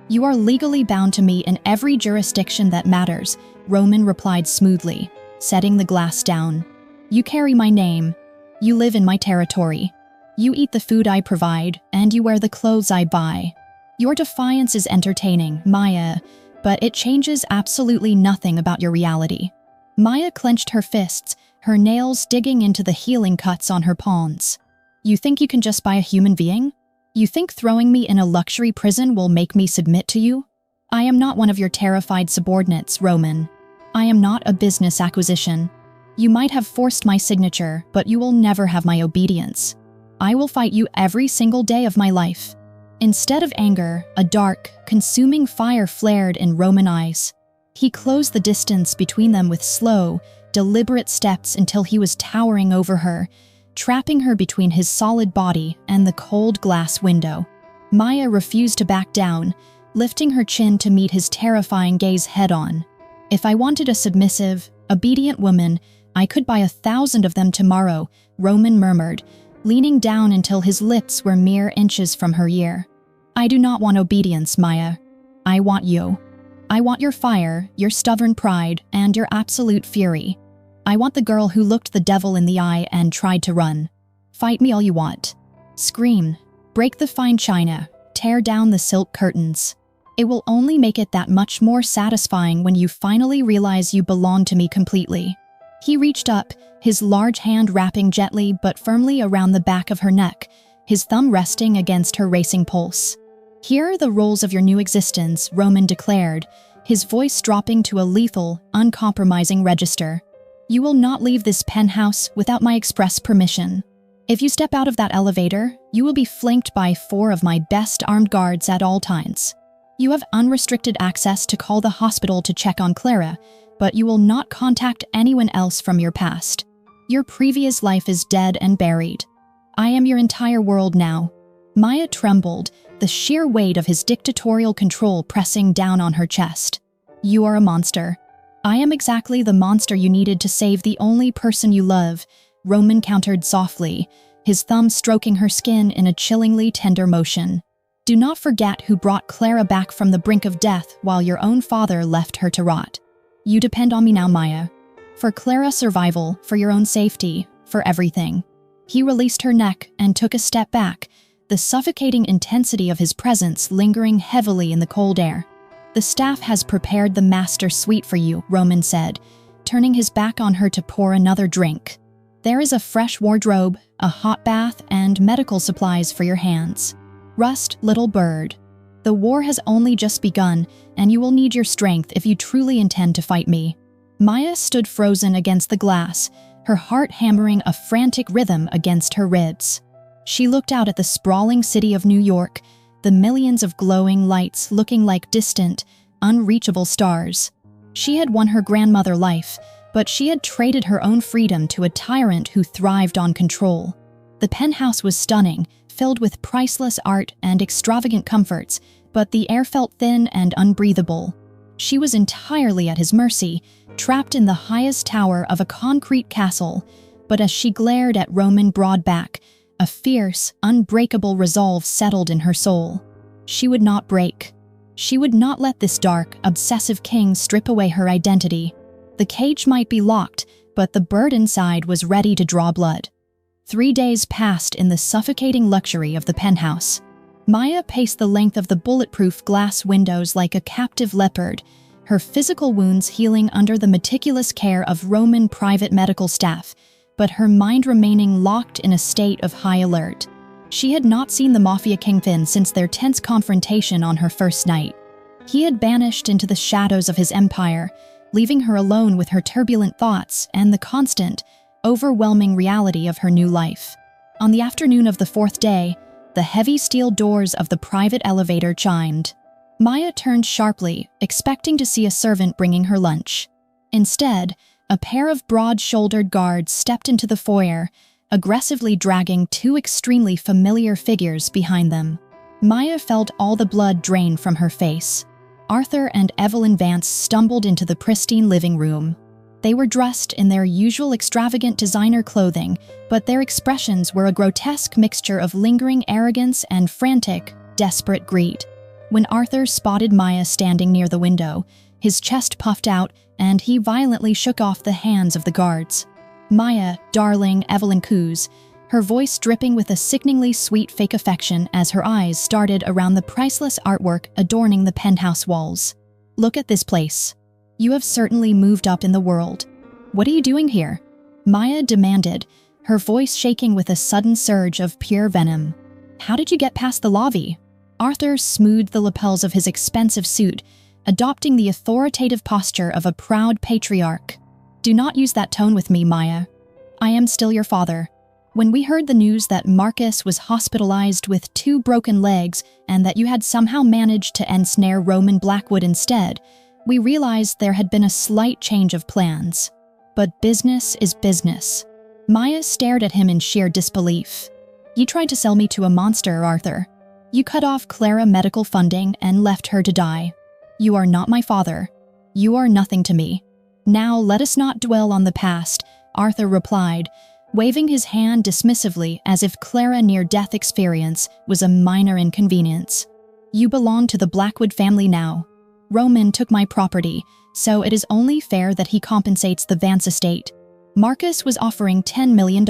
[SPEAKER 1] "You are legally bound to me in every jurisdiction that matters," Roman replied smoothly, setting the glass down. "You carry my name. You live in my territory. You eat the food I provide, and you wear the clothes I buy. Your defiance is entertaining, Maya, but it changes absolutely nothing about your reality." Maya clenched her fists, her nails digging into the healing cuts on her palms. "You think you can just buy a human being? You think throwing me in a luxury prison will make me submit to you? I am not one of your terrified subordinates, Roman. I am not a business acquisition. You might have forced my signature, but you will never have my obedience. I will fight you every single day of my life." Instead of anger, a dark, consuming fire flared in Roman's eyes. He closed the distance between them with slow, deliberate steps until he was towering over her, trapping her between his solid body and the cold glass window. Maya refused to back down, lifting her chin to meet his terrifying gaze head-on. "If I wanted a submissive, obedient woman, I could buy 1,000 of them tomorrow," Roman murmured, leaning down until his lips were mere inches from her ear. "I do not want obedience, Maya. I want you. I want your fire, your stubborn pride, and your absolute fury. I want the girl who looked the devil in the eye and tried to run. Fight me all you want. Scream, break the fine china, tear down the silk curtains. It will only make it that much more satisfying when you finally realize you belong to me completely." He reached up, his large hand wrapping gently but firmly around the back of her neck, his thumb resting against her racing pulse. "Here are the rules of your new existence," Roman declared, his voice dropping to a lethal, uncompromising register. "You will not leave this penthouse without my express permission. If you step out of that elevator, you will be flanked by 4 of my best armed guards at all times. You have unrestricted access to call the hospital to check on Clara, but you will not contact anyone else from your past. Your previous life is dead and buried. I am your entire world now." Maya trembled, the sheer weight of his dictatorial control pressing down on her chest. "You are a monster. I am exactly the monster you needed to save the only person you love," Roman countered softly, his thumb stroking her skin in a chillingly tender motion. "Do not forget who brought Clara back from the brink of death while your own father left her to rot. You depend on me now, Maya. For Clara's survival, for your own safety, for everything." He released her neck and took a step back, the suffocating intensity of his presence lingering heavily in the cold air. "The staff has prepared the master suite for you," Roman said, turning his back on her to pour another drink. "There is a fresh wardrobe, a hot bath, and medical supplies for your hands. Rest, little bird. The war has only just begun, and you will need your strength if you truly intend to fight me." Maya stood frozen against the glass, her heart hammering a frantic rhythm against her ribs. She looked out at the sprawling city of New York, the millions of glowing lights looking like distant, unreachable stars. She had won her grandmother life, but she had traded her own freedom to a tyrant who thrived on control. The penthouse was stunning, filled with priceless art and extravagant comforts, but the air felt thin and unbreathable. She was entirely at his mercy, trapped in the highest tower of a concrete castle, but as she glared at Roman Broadback, a fierce, unbreakable resolve settled in her soul. She would not break. She would not let this dark, obsessive king strip away her identity. The cage might be locked, but the bird inside was ready to draw blood. 3 days passed in the suffocating luxury of the penthouse. Maya paced the length of the bulletproof glass windows like a captive leopard, her physical wounds healing under the meticulous care of Roman private medical staff, but her mind remaining locked in a state of high alert. She had not seen the Mafia kingpin since their tense confrontation on her first night. He had vanished into the shadows of his empire, leaving her alone with her turbulent thoughts and the constant, overwhelming reality of her new life. On the afternoon of the 4th day, the heavy steel doors of the private elevator chimed. Maya turned sharply, expecting to see a servant bringing her lunch. Instead, a pair of broad-shouldered guards stepped into the foyer, aggressively dragging 2 extremely familiar figures behind them. Maya felt all the blood drain from her face. Arthur and Evelyn Vance stumbled into the pristine living room. They were dressed in their usual extravagant designer clothing, but their expressions were a grotesque mixture of lingering arrogance and frantic, desperate greed. When Arthur spotted Maya standing near the window, his chest puffed out and he violently shook off the hands of the guards. "Maya, darling," Evelyn coos, her voice dripping with a sickeningly sweet fake affection as her eyes started around the priceless artwork adorning the penthouse walls. "Look at this place. You have certainly moved up in the world. What are you doing here?" Maya demanded, her voice shaking with a sudden surge of pure venom. "How did you get past the lobby?" Arthur smoothed the lapels of his expensive suit, adopting the authoritative posture of a proud patriarch. "Do not use that tone with me, Maya. I am still your father. When we heard the news that Marcus was hospitalized with 2 broken legs and that you had somehow managed to ensnare Roman Blackwood instead, we realized there had been a slight change of plans. But business is business." Maya stared at him in sheer disbelief. "You tried to sell me to a monster, Arthur. You cut off Clara medical funding and left her to die. You are not my father. You are nothing to me. Now let us not dwell on the past," Arthur replied, waving his hand dismissively as if Clara's near-death experience was a minor inconvenience. "You belong to the Blackwood family now. Roman took my property, so it is only fair that he compensates the Vance estate. Marcus was offering $10 million.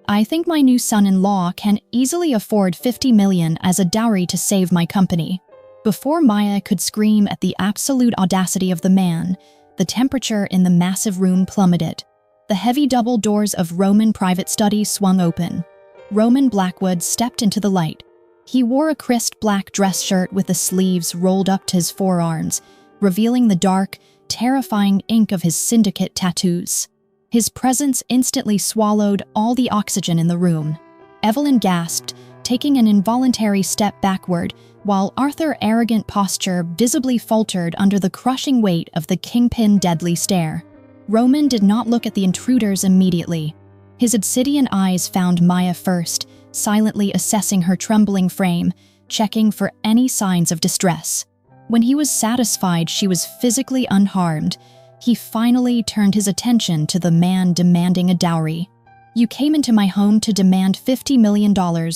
[SPEAKER 1] I think my new son-in-law can easily afford $50 million as a dowry to save my company." Before Maya could scream at the absolute audacity of the man, the temperature in the massive room plummeted. The heavy double doors of Roman private study swung open. Roman Blackwood stepped into the light. He wore a crisp black dress shirt with the sleeves rolled up to his forearms, revealing the dark, terrifying ink of his syndicate tattoos. His presence instantly swallowed all the oxygen in the room. Evelyn gasped, taking an involuntary step backward, while Arthur's arrogant posture visibly faltered under the crushing weight of the kingpin deadly stare. Roman did not look at the intruders immediately. His obsidian eyes found Maya first, silently assessing her trembling frame, checking for any signs of distress. When he was satisfied she was physically unharmed, he finally turned his attention to the man demanding a dowry. "You came into my home to demand $50 million,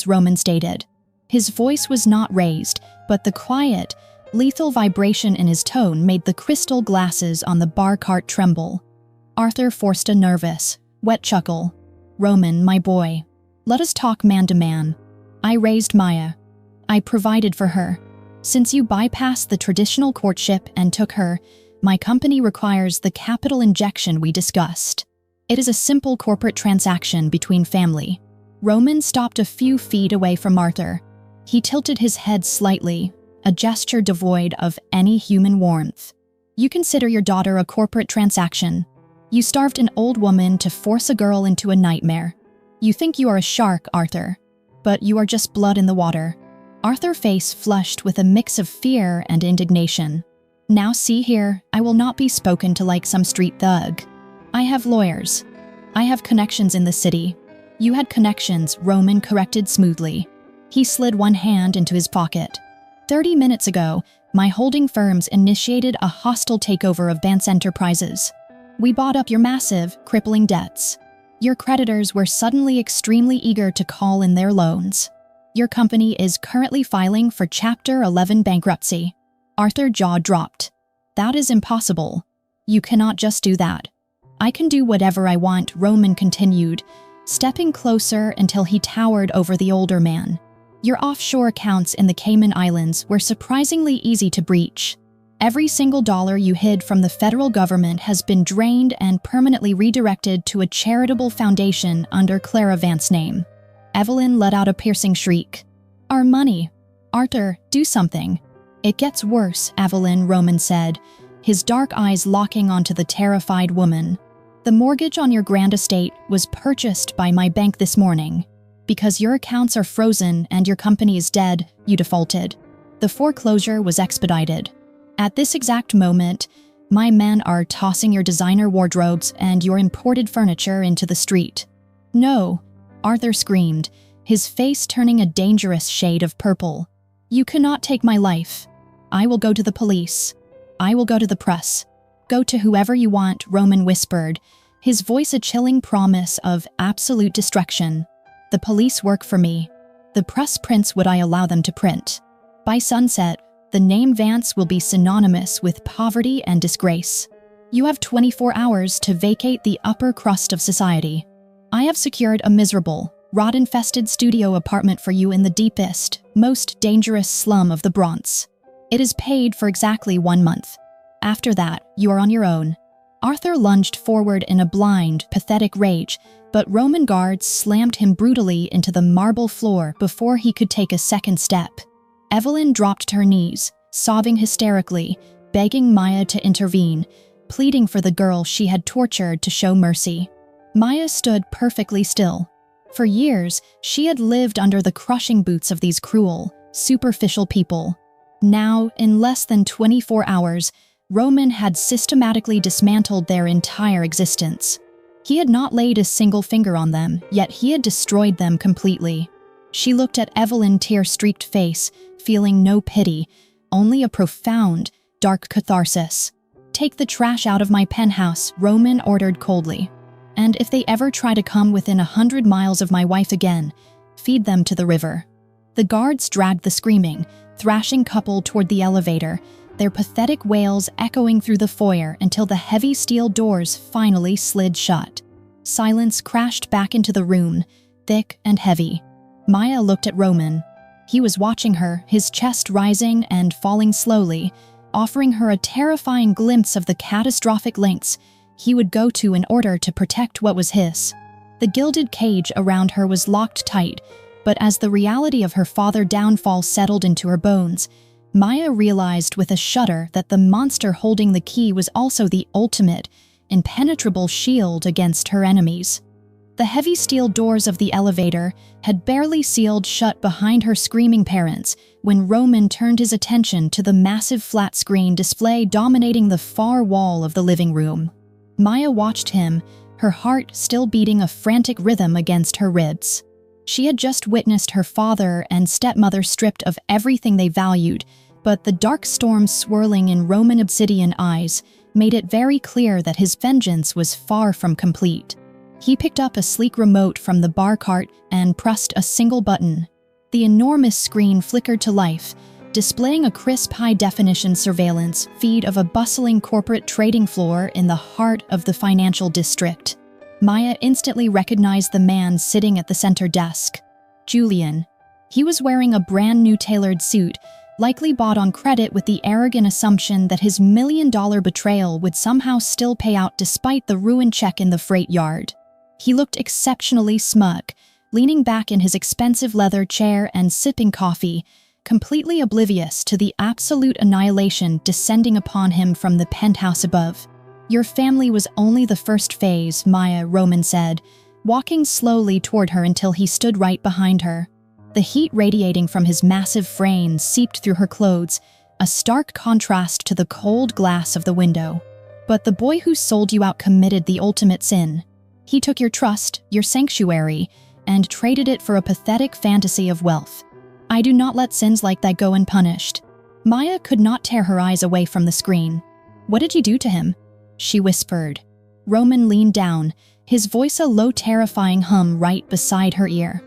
[SPEAKER 1] Roman stated. His voice was not raised, but the quiet, lethal vibration in his tone made the crystal glasses on the bar cart tremble. Arthur forced a nervous, wet chuckle. "Roman, my boy. Let us talk man to man. I raised Maya. I provided for her. Since you bypassed the traditional courtship and took her, my company requires the capital injection we discussed. It is a simple corporate transaction between family." Roman stopped a few feet away from Arthur. He tilted his head slightly, a gesture devoid of any human warmth. "You consider your daughter a corporate transaction. You starved an old woman to force a girl into a nightmare. You think you are a shark, Arthur, but you are just blood in the water." Arthur's face flushed with a mix of fear and indignation. "Now see here, I will not be spoken to like some street thug. I have lawyers. I have connections in the city." "You had connections," Roman corrected smoothly. He slid one hand into his pocket. 30 minutes ago, my holding firms initiated a hostile takeover of Vance Enterprises. We bought up your massive, crippling debts. Your creditors were suddenly extremely eager to call in their loans. Your company is currently filing for Chapter 11 bankruptcy." Arthur's jaw dropped. "That is impossible. You cannot just do that." "I can do whatever I want," Roman continued, stepping closer until he towered over the older man. "Your offshore accounts in the Cayman Islands were surprisingly easy to breach. Every single dollar you hid from the federal government has been drained and permanently redirected to a charitable foundation under Clara Vance's name." Evelyn let out a piercing shriek. "Our money. Arthur, do something." "It gets worse," Evelyn, Roman said, his dark eyes locking onto the terrified woman. "The mortgage on your grand estate was purchased by my bank this morning. Because your accounts are frozen and your company is dead, you defaulted. The foreclosure was expedited. At this exact moment, my men are tossing your designer wardrobes and your imported furniture into the street." "No," Arthur screamed, his face turning a dangerous shade of purple. "You cannot take my life. I will go to the police. I will go to the press. Go to whoever you want, Roman whispered, his voice a chilling promise of absolute destruction. The police work for me. The press prints what I allow them to print. By sunset, the name Vance will be synonymous with poverty and disgrace. You have 24 hours to vacate the upper crust of society. I have secured a miserable, rot-infested studio apartment for you in the deepest, most dangerous slum of the Bronx. It is paid for exactly 1 month. After that, you are on your own. Arthur lunged forward in a blind, pathetic rage, but Roman guards slammed him brutally into the marble floor before he could take a second step. Evelyn dropped to her knees, sobbing hysterically, begging Maya to intervene, pleading for the girl she had tortured to show mercy. Maya stood perfectly still. For years, she had lived under the crushing boots of these cruel, superficial people. Now, in less than 24 hours, Roman had systematically dismantled their entire existence. He had not laid a single finger on them, yet he had destroyed them completely. She looked at Evelyn's tear-streaked face, feeling no pity, only a profound, dark catharsis. "Take the trash out of my penthouse," Roman ordered coldly. "And if they ever try to come within 100 miles of my wife again, feed them to the river." The guards dragged the screaming, thrashing couple toward the elevator, their pathetic wails echoing through the foyer until the heavy steel doors finally slid shut. Silence crashed back into the room, thick and heavy. Maya looked at Roman. He was watching her, his chest rising and falling slowly, offering her a terrifying glimpse of the catastrophic lengths he would go to in order to protect what was his. The gilded cage around her was locked tight, but as the reality of her father's downfall settled into her bones, Maya realized with a shudder that the monster holding the key was also the ultimate, impenetrable shield against her enemies. The heavy steel doors of the elevator had barely sealed shut behind her screaming parents when Roman turned his attention to the massive flat screen display dominating the far wall of the living room. Maya watched him, her heart still beating a frantic rhythm against her ribs. She had just witnessed her father and stepmother stripped of everything they valued, but the dark storm swirling in Roman obsidian eyes made it very clear that his vengeance was far from complete. He picked up a sleek remote from the bar cart and pressed a single button. The enormous screen flickered to life, displaying a crisp high-definition surveillance feed of a bustling corporate trading floor in the heart of the financial district. Maya instantly recognized the man sitting at the center desk. Julian. He was wearing a brand-new tailored suit, likely bought on credit with the arrogant assumption that his million-dollar betrayal would somehow still pay out despite the ruined check in the freight yard. He looked exceptionally smug, leaning back in his expensive leather chair and sipping coffee, completely oblivious to the absolute annihilation descending upon him from the penthouse above. "Your family was only the first phase," Roman said, walking slowly toward her until he stood right behind her. The heat radiating from his massive frame seeped through her clothes, a stark contrast to the cold glass of the window. "But the boy who sold you out committed the ultimate sin. He took your trust, your sanctuary, and traded it for a pathetic fantasy of wealth. I do not let sins like that go unpunished." Maya could not tear her eyes away from the screen. "What did you do to him?" she whispered. Roman leaned down, his voice a low, terrifying hum right beside her ear.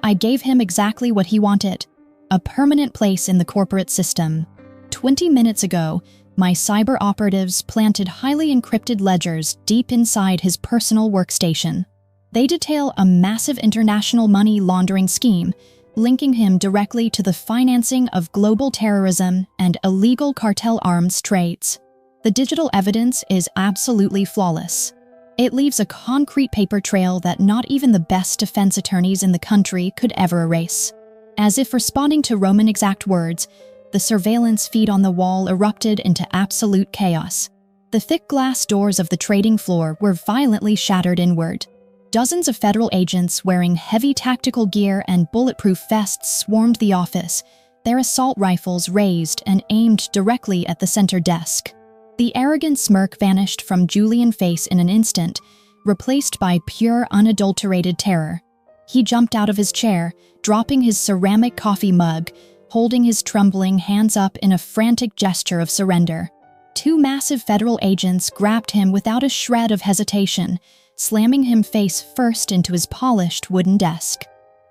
[SPEAKER 1] "I gave him exactly what he wanted, a permanent place in the corporate system. 20 minutes ago, my cyber operatives planted highly encrypted ledgers deep inside his personal workstation. They detail a massive international money laundering scheme, linking him directly to the financing of global terrorism and illegal cartel arms trades. The digital evidence is absolutely flawless. It leaves a concrete paper trail that not even the best defense attorneys in the country could ever erase." As if responding to Roman's exact words, the surveillance feed on the wall erupted into absolute chaos. The thick glass doors of the trading floor were violently shattered inward. Dozens of federal agents wearing heavy tactical gear and bulletproof vests swarmed the office, their assault rifles raised and aimed directly at the center desk. The arrogant smirk vanished from Julian's face in an instant, replaced by pure, unadulterated terror. He jumped out of his chair, dropping his ceramic coffee mug, holding his trembling hands up in a frantic gesture of surrender. Two massive federal agents grabbed him without a shred of hesitation, slamming him face first into his polished wooden desk.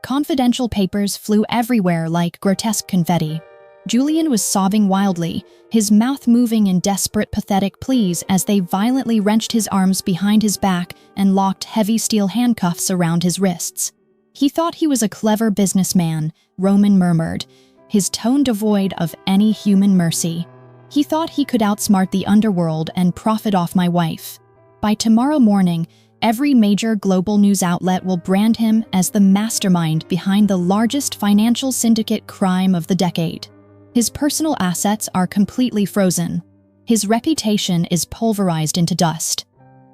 [SPEAKER 1] Confidential papers flew everywhere like grotesque confetti. Julian was sobbing wildly, his mouth moving in desperate, pathetic pleas as they violently wrenched his arms behind his back and locked heavy steel handcuffs around his wrists. He thought he was a clever businessman, Roman murmured, his tone devoid of any human mercy. He thought he could outsmart the underworld and profit off my wife. By tomorrow morning, every major global news outlet will brand him as the mastermind behind the largest financial syndicate crime of the decade. His personal assets are completely frozen. His reputation is pulverized into dust.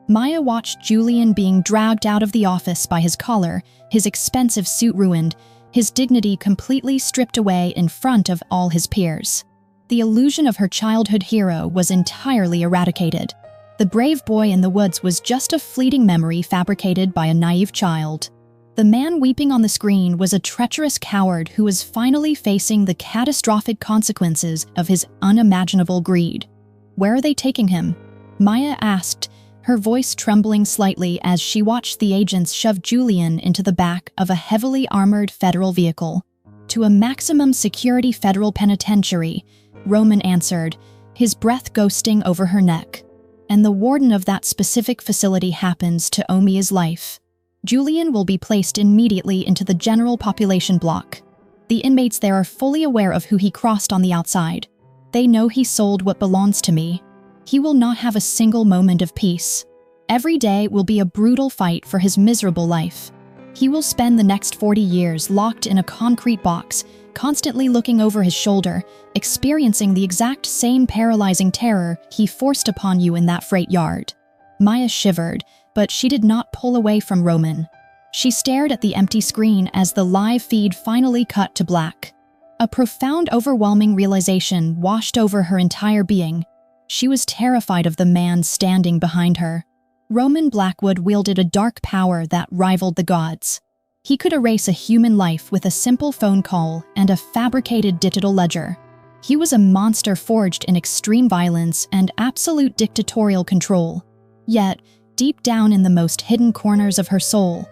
[SPEAKER 1] Maya watched Julian being dragged out of the office by his collar, his expensive suit ruined, his dignity completely stripped away in front of all his peers. The illusion of her childhood hero was entirely eradicated. The brave boy in the woods was just a fleeting memory fabricated by a naive child. The man weeping on the screen was a treacherous coward who was finally facing the catastrophic consequences of his unimaginable greed. "Where are they taking him?" Maya asked, her voice trembling slightly as she watched the agents shove Julian into the back of a heavily armored federal vehicle. "To a maximum security federal penitentiary," Roman answered, his breath ghosting over her neck. "And the warden of that specific facility happens to owe me his life. Julian will be placed immediately into the general population block. The inmates there are fully aware of who he crossed on the outside. They know he sold what belongs to me. He will not have a single moment of peace. Every day will be a brutal fight for his miserable life. He will spend the next 40 years locked in a concrete box, constantly looking over his shoulder, experiencing the exact same paralyzing terror he forced upon you in that freight yard." Maya shivered, but she did not pull away from Roman. She stared at the empty screen as the live feed finally cut to black. A profound, overwhelming realization washed over her entire being. She was terrified of the man standing behind her. Roman Blackwood wielded a dark power that rivaled the gods. He could erase a human life with a simple phone call and a fabricated digital ledger. He was a monster forged in extreme violence and absolute dictatorial control. Yet, deep down in the most hidden corners of her soul,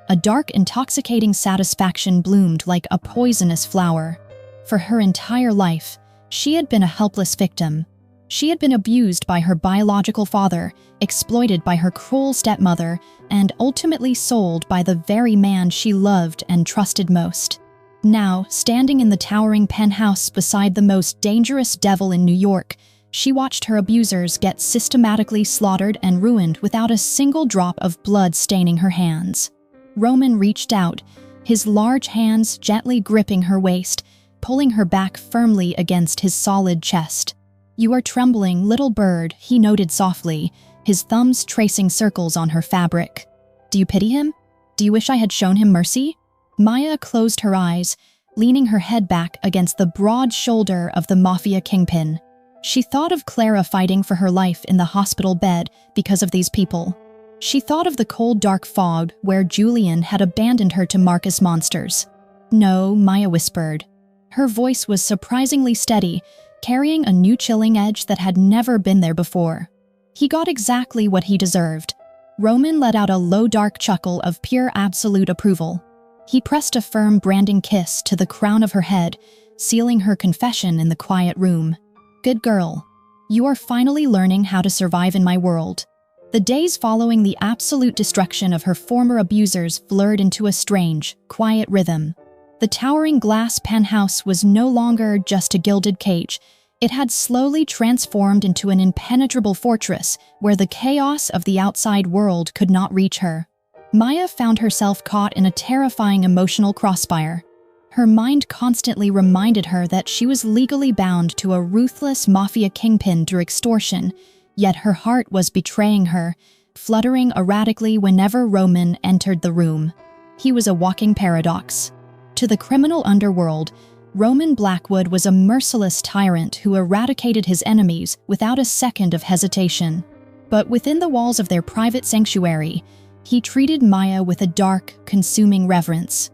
[SPEAKER 1] a dark, intoxicating satisfaction bloomed like a poisonous flower. For her entire life, she had been a helpless victim. She had been abused by her biological father, exploited by her cruel stepmother, and ultimately sold by the very man she loved and trusted most. Now, standing in the towering penthouse beside the most dangerous devil in New York, she watched her abusers get systematically slaughtered and ruined without a single drop of blood staining her hands. Roman reached out, his large hands gently gripping her waist, pulling her back firmly against his solid chest. "You are trembling, little bird," he noted softly, his thumbs tracing circles on her fabric. "Do you pity him? Do you wish I had shown him mercy?" Maya closed her eyes, leaning her head back against the broad shoulder of the mafia kingpin. She thought of Clara fighting for her life in the hospital bed because of these people. She thought of the cold, dark fog where Julian had abandoned her to Marcus monsters. "No," Maya whispered. Her voice was surprisingly steady, carrying a new chilling edge that had never been there before. "He got exactly what he deserved." Roman let out a low, dark chuckle of pure, absolute approval. He pressed a firm, branding kiss to the crown of her head, sealing her confession in the quiet room. "Good girl. You are finally learning how to survive in my world." The days following the absolute destruction of her former abusers blurred into a strange, quiet rhythm. The towering glass penthouse was no longer just a gilded cage. It had slowly transformed into an impenetrable fortress where the chaos of the outside world could not reach her. Maya found herself caught in a terrifying emotional crossfire. Her mind constantly reminded her that she was legally bound to a ruthless mafia kingpin through extortion, yet her heart was betraying her, fluttering erratically whenever Roman entered the room. He was a walking paradox. To the criminal underworld, Roman Blackwood was a merciless tyrant who eradicated his enemies without a second of hesitation. But within the walls of their private sanctuary, he treated Maya with a dark, consuming reverence.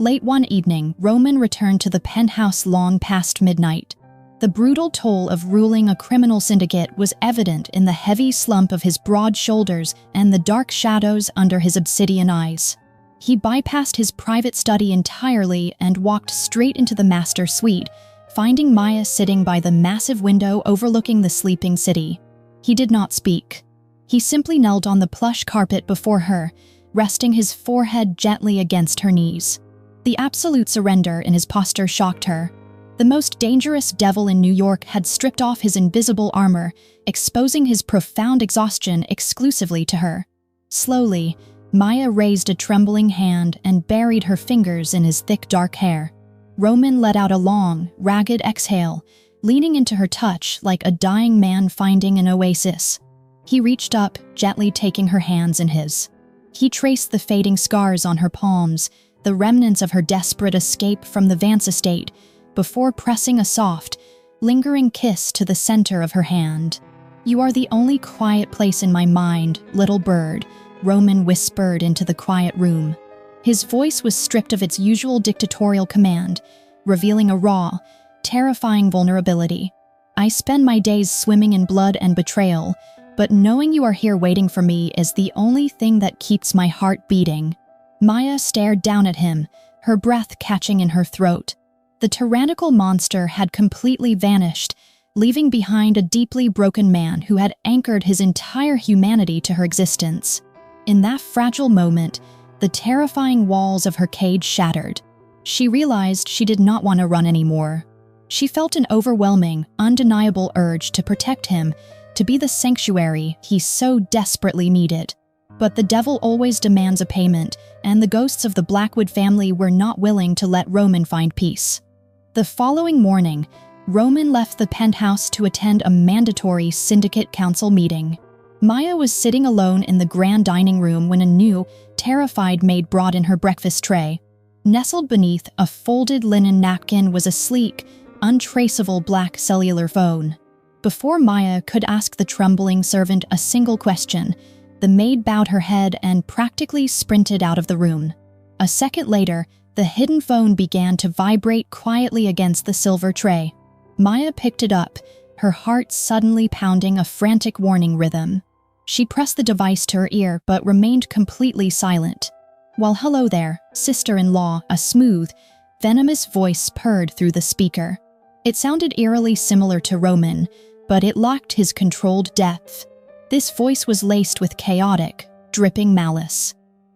[SPEAKER 1] Late one evening, Roman returned to the penthouse long past midnight. The brutal toll of ruling a criminal syndicate was evident in the heavy slump of his broad shoulders and the dark shadows under his obsidian eyes. He bypassed his private study entirely and walked straight into the master suite, finding Maya sitting by the massive window overlooking the sleeping city. He did not speak. He simply knelt on the plush carpet before her, resting his forehead gently against her knees. The absolute surrender in his posture shocked her. The most dangerous devil in New York had stripped off his invisible armor, exposing his profound exhaustion exclusively to her. Slowly, Maya raised a trembling hand and buried her fingers in his thick dark hair. Roman let out a long, ragged exhale, leaning into her touch like a dying man finding an oasis. He reached up, gently taking her hands in his. He traced the fading scars on her palms, the remnants of her desperate escape from the Vance estate, before pressing a soft, lingering kiss to the center of her hand. "You are the only quiet place in my mind, little bird," Roman whispered into the quiet room. His voice was stripped of its usual dictatorial command, revealing a raw, terrifying vulnerability. "I spend my days swimming in blood and betrayal, but knowing you are here waiting for me is the only thing that keeps my heart beating." Maya stared down at him, her breath catching in her throat. The tyrannical monster had completely vanished, leaving behind a deeply broken man who had anchored his entire humanity to her existence. In that fragile moment, the terrifying walls of her cage shattered. She realized she did not want to run anymore. She felt an overwhelming, undeniable urge to protect him, to be the sanctuary he so desperately needed. But the devil always demands a payment, and the ghosts of the Blackwood family were not willing to let Roman find peace. The following morning, Roman left the penthouse to attend a mandatory syndicate council meeting. Maya was sitting alone in the grand dining room when a new, terrified maid brought in her breakfast tray. Nestled beneath a folded linen napkin was a sleek, untraceable black cellular phone. Before Maya could ask the trembling servant a single question, the maid bowed her head and practically sprinted out of the room. A second later, the hidden phone began to vibrate quietly against the silver tray. Maya picked it up, her heart suddenly pounding a frantic warning rhythm. She pressed the device to her ear but remained completely silent. "Well, hello there, sister-in-law," a smooth, venomous voice purred through the speaker. It sounded eerily similar to Roman, but it lacked his controlled depth. This voice was laced with chaotic, dripping malice.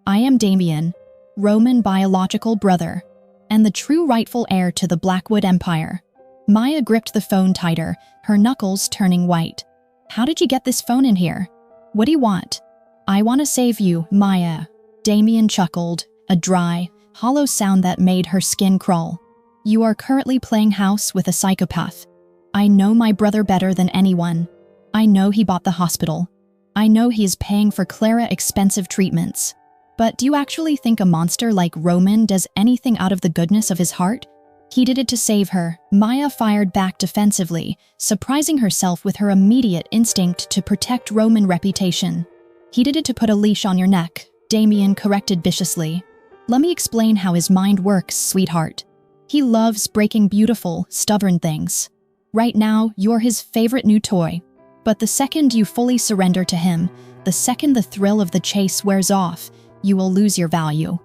[SPEAKER 1] "I am Damien, Roman biological brother, and the true rightful heir to the Blackwood Empire." Maya gripped the phone tighter, her knuckles turning white. "How did you get this phone in here? What do you want?" "I want to save you, Maya." Damien chuckled, a dry, hollow sound that made her skin crawl. "You are currently playing house with a psychopath. I know my brother better than anyone. I know he bought the hospital. I know he is paying for Clara expensive treatments. But do you actually think a monster like Roman does anything out of the goodness of his heart? He did it to save her." Maya fired back defensively, surprising herself with her immediate instinct to protect Roman's reputation. "He did it to put a leash on your neck," Damien corrected viciously. "Let me explain how his mind works, sweetheart. He loves breaking beautiful, stubborn things. Right now, you're his favorite new toy. But the second you fully surrender to him, the second the thrill of the chase wears off, you will lose your value.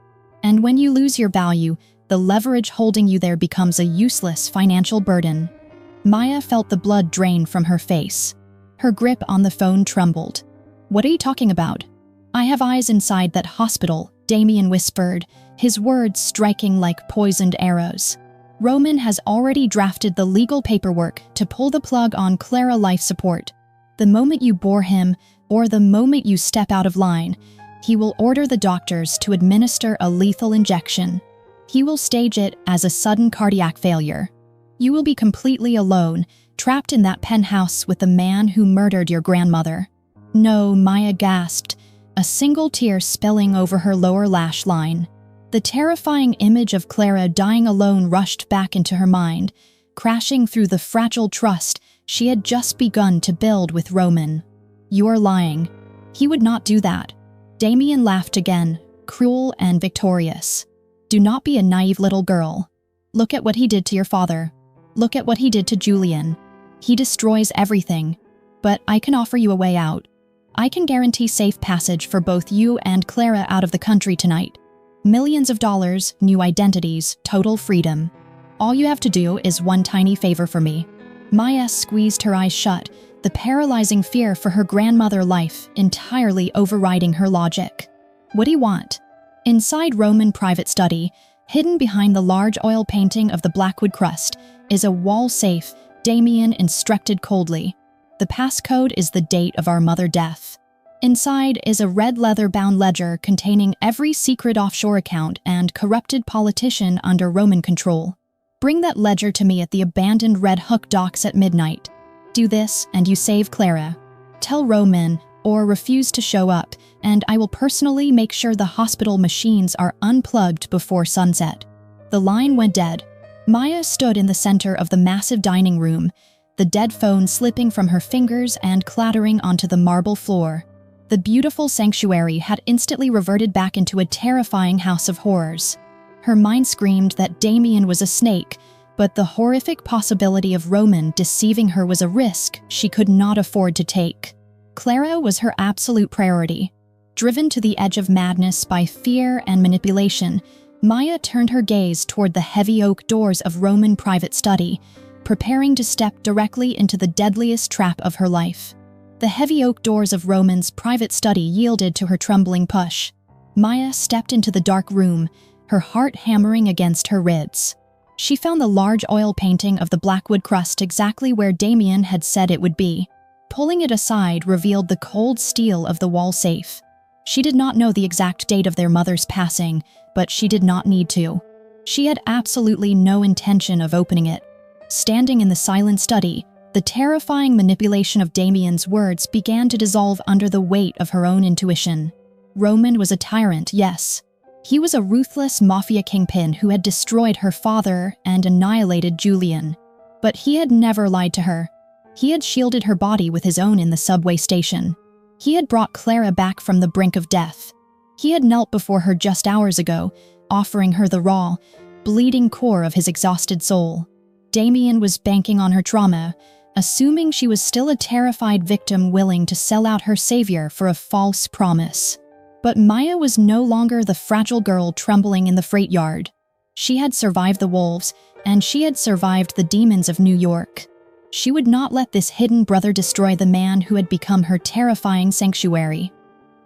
[SPEAKER 1] And when you lose your value, the leverage holding you there becomes a useless financial burden." Maya felt the blood drain from her face. Her grip on the phone trembled. "What are you talking about?" "I have eyes inside that hospital," Damien whispered, his words striking like poisoned arrows. "Roman has already drafted the legal paperwork to pull the plug on Clara life support. The moment you bore him, or the moment you step out of line, he will order the doctors to administer a lethal injection. He will stage it as a sudden cardiac failure. You will be completely alone, trapped in that penthouse with the man who murdered your grandmother." "No," Maya gasped, a single tear spilling over her lower lash line. The terrifying image of Clara dying alone rushed back into her mind, crashing through the fragile trust she had just begun to build with Roman. "You are lying. He would not do that." Damien laughed again, cruel and victorious. Do not be a naive little girl. Look at what he did to your father. Look at what he did to Julian. He destroys everything. But I can offer you a way out. I can guarantee safe passage for both you and Clara out of the country tonight. Millions of dollars, new identities, total freedom. All you have to do is one tiny favor for me." Maya squeezed her eyes shut, the paralyzing fear for her grandmother life entirely overriding her logic. "What do you want?" Inside Roman private study, hidden behind the large oil painting of the Blackwood crust, is a wall safe, Damien instructed coldly. "The passcode is the date of our mother death." Inside is a red leather-bound ledger containing every secret offshore account and corrupted politician under Roman control. "Bring that ledger to me at the abandoned Red Hook docks at midnight. Do this, and you save Clara. Tell Roman, or refuse to show up, and I will personally make sure the hospital machines are unplugged before sunset." The line went dead. Maya stood in the center of the massive dining room, the dead phone slipping from her fingers and clattering onto the marble floor. The beautiful sanctuary had instantly reverted back into a terrifying house of horrors. Her mind screamed that Damien was a snake, but the horrific possibility of Roman deceiving her was a risk she could not afford to take. Clara was her absolute priority. Driven to the edge of madness by fear and manipulation, Maya turned her gaze toward the heavy oak doors of Roman private study, preparing to step directly into the deadliest trap of her life. The heavy oak doors of Roman's private study yielded to her trembling push. Maya stepped into the dark room, her heart hammering against her ribs. She found the large oil painting of the Blackwood crust exactly where Damien had said it would be. Pulling it aside revealed the cold steel of the wall safe. She did not know the exact date of their mother's passing, but she did not need to. She had absolutely no intention of opening it. Standing in the silent study, the terrifying manipulation of Damien's words began to dissolve under the weight of her own intuition. Roman was a tyrant, yes. He was a ruthless mafia kingpin who had destroyed her father and annihilated Julian. But he had never lied to her. He had shielded her body with his own in the subway station. He had brought Clara back from the brink of death. He had knelt before her just hours ago, offering her the raw, bleeding core of his exhausted soul. Damien was banking on her trauma, assuming she was still a terrified victim willing to sell out her savior for a false promise. But Maya was no longer the fragile girl trembling in the freight yard. She had survived the wolves, and she had survived the demons of New York. She would not let this hidden brother destroy the man who had become her terrifying sanctuary.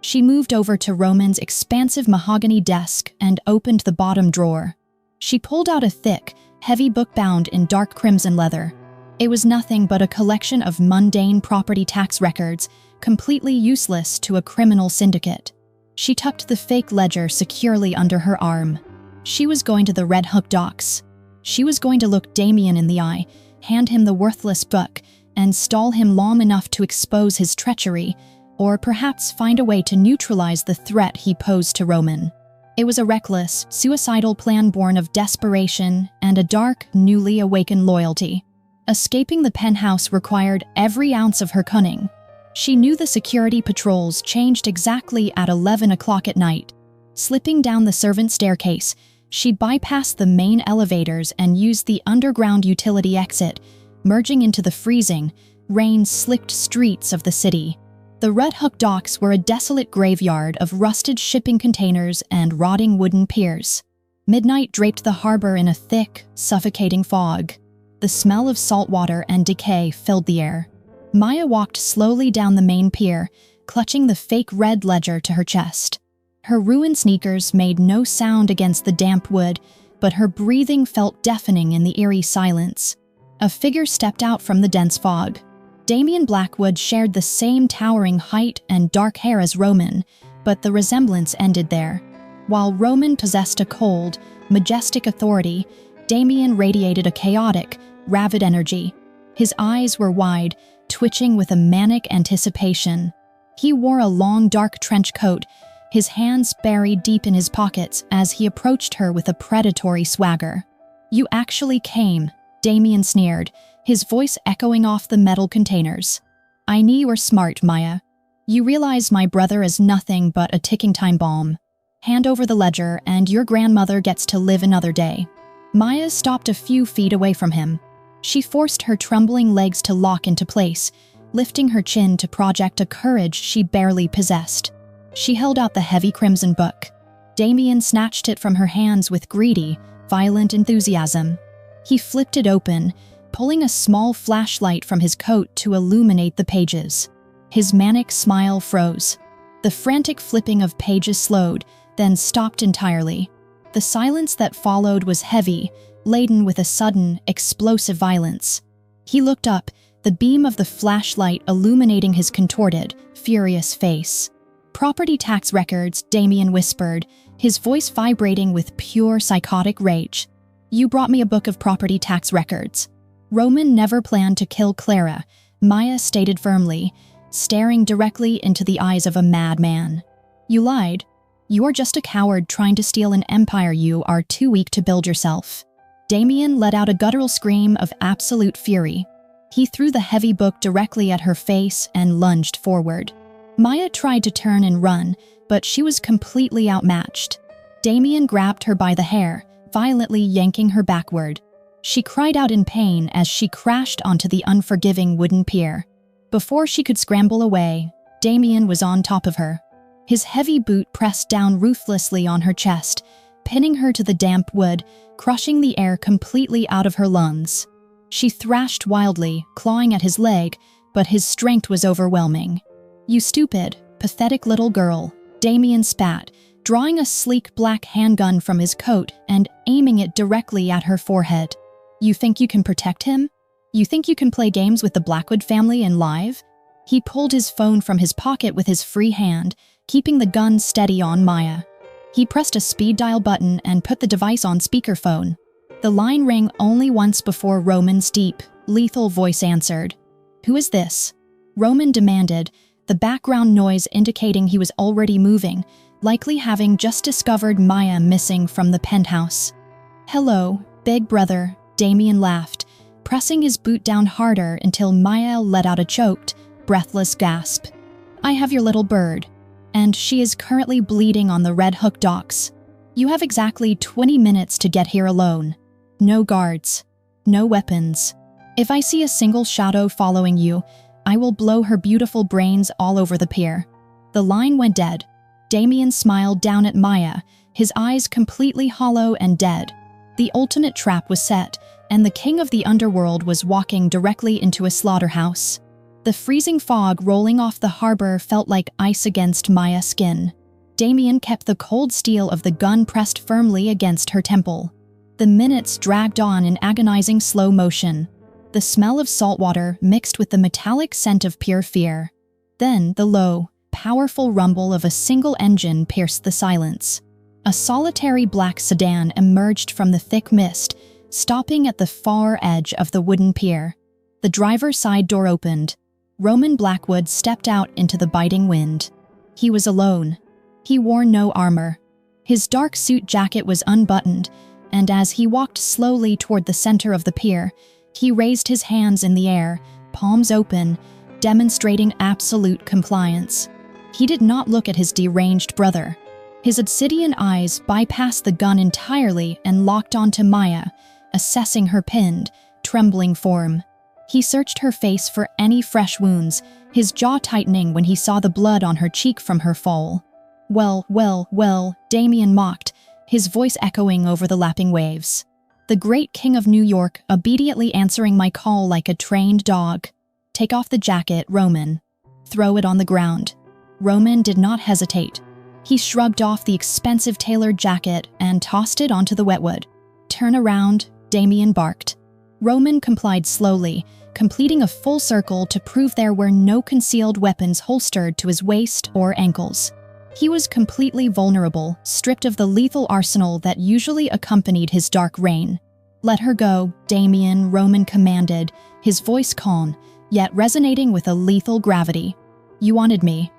[SPEAKER 1] She moved over to Roman's expansive mahogany desk and opened the bottom drawer. She pulled out a thick, heavy book bound in dark crimson leather. It was nothing but a collection of mundane property tax records, completely useless to a criminal syndicate. She tucked the fake ledger securely under her arm. She was going to the Red Hook docks. She was going to look Damien in the eye, hand him the worthless book, and stall him long enough to expose his treachery, or perhaps find a way to neutralize the threat he posed to Roman. It was a reckless, suicidal plan born of desperation and a dark, newly awakened loyalty. Escaping the penthouse required every ounce of her cunning. She knew the security patrols changed exactly at 11 o'clock at night. Slipping down the servant staircase, she bypassed the main elevators and used the underground utility exit, merging into the freezing, rain-slicked streets of the city. The Red Hook docks were a desolate graveyard of rusted shipping containers and rotting wooden piers. Midnight draped the harbor in a thick, suffocating fog. The smell of salt water and decay filled the air. Maya walked slowly down the main pier, clutching the fake red ledger to her chest. Her ruined sneakers made no sound against the damp wood, but her breathing felt deafening in the eerie silence. A figure stepped out from the dense fog. Damien Blackwood shared the same towering height and dark hair as Roman, but the resemblance ended there. While Roman possessed a cold, majestic authority, Damien radiated a chaotic, ravid energy. His eyes were wide, twitching with a manic anticipation. He wore a long dark trench coat, his hands buried deep in his pockets as he approached her with a predatory swagger. "You actually came," Damien sneered, his voice echoing off the metal containers. "I knew you were smart, Maya. You realize my brother is nothing but a ticking time bomb." Hand over the ledger and your grandmother gets to live another day. Maya stopped a few feet away from him. She forced her trembling legs to lock into place, lifting her chin to project a courage she barely possessed. She held out the heavy crimson book. Damien snatched it from her hands with greedy, violent enthusiasm. He flipped it open, pulling a small flashlight from his coat to illuminate the pages. His manic smile froze. The frantic flipping of pages slowed, then stopped entirely. The silence that followed was heavy, laden with a sudden, explosive violence. He looked up, the beam of the flashlight illuminating his contorted, furious face. "Property tax records," Damien whispered, his voice vibrating with pure psychotic rage. "You brought me a book of property tax records." Roman never planned to kill Clara, Maya stated firmly, staring directly into the eyes of a madman. "You lied. You are just a coward trying to steal an empire you are too weak to build yourself." Damien let out a guttural scream of absolute fury. He threw the heavy book directly at her face and lunged forward. Maya tried to turn and run, but she was completely outmatched. Damien grabbed her by the hair, violently yanking her backward. She cried out in pain as she crashed onto the unforgiving wooden pier. Before she could scramble away, Damien was on top of her. His heavy boot pressed down ruthlessly on her chest, pinning her to the damp wood, crushing the air completely out of her lungs. She thrashed wildly, clawing at his leg, but his strength was overwhelming. "You stupid, pathetic little girl," Damien spat, drawing a sleek black handgun from his coat and aiming it directly at her forehead. "You think you can protect him? You think you can play games with the Blackwood family and live?" He pulled his phone from his pocket with his free hand, keeping the gun steady on Maya. He pressed a speed dial button and put the device on speakerphone. The line rang only once before Roman's deep, lethal voice answered. "Who is this?" Roman demanded, the background noise indicating he was already moving, likely having just discovered Maya missing from the penthouse. "Hello, big brother," Damien laughed, pressing his boot down harder until Maya let out a choked, breathless gasp. "I have your little bird, and she is currently bleeding on the Red Hook docks. You have exactly 20 minutes to get here alone. No guards, no weapons. If I see a single shadow following you, I will blow her beautiful brains all over the pier." The line went dead. Damien smiled down at Maya, his eyes completely hollow and dead. The ultimate trap was set, and the king of the underworld was walking directly into a slaughterhouse. The freezing fog rolling off the harbor felt like ice against Maya's skin. Damien kept the cold steel of the gun pressed firmly against her temple. The minutes dragged on in agonizing slow motion. The smell of salt water mixed with the metallic scent of pure fear. Then the low, powerful rumble of a single engine pierced the silence. A solitary black sedan emerged from the thick mist, stopping at the far edge of the wooden pier. The driver's side door opened. Roman Blackwood stepped out into the biting wind. He was alone. He wore no armor. His dark suit jacket was unbuttoned, and as he walked slowly toward the center of the pier, he raised his hands in the air, palms open, demonstrating absolute compliance. He did not look at his deranged brother. His obsidian eyes bypassed the gun entirely and locked onto Maya, assessing her pinned, trembling form. He searched her face for any fresh wounds, his jaw tightening when he saw the blood on her cheek from her fall. Well, Damien mocked, his voice echoing over the lapping waves. The great king of New York obediently answering my call like a trained dog. "Take off the jacket, Roman. Throw it on the ground." Roman did not hesitate. He shrugged off the expensive tailored jacket and tossed it onto the wetwood. "Turn around," Damien barked. Roman complied slowly, completing a full circle to prove there were no concealed weapons holstered to his waist or ankles. He was completely vulnerable, stripped of the lethal arsenal that usually accompanied his dark reign. "Let her go," Damien, Roman commanded, his voice calm, yet resonating with a lethal gravity. "You wanted me.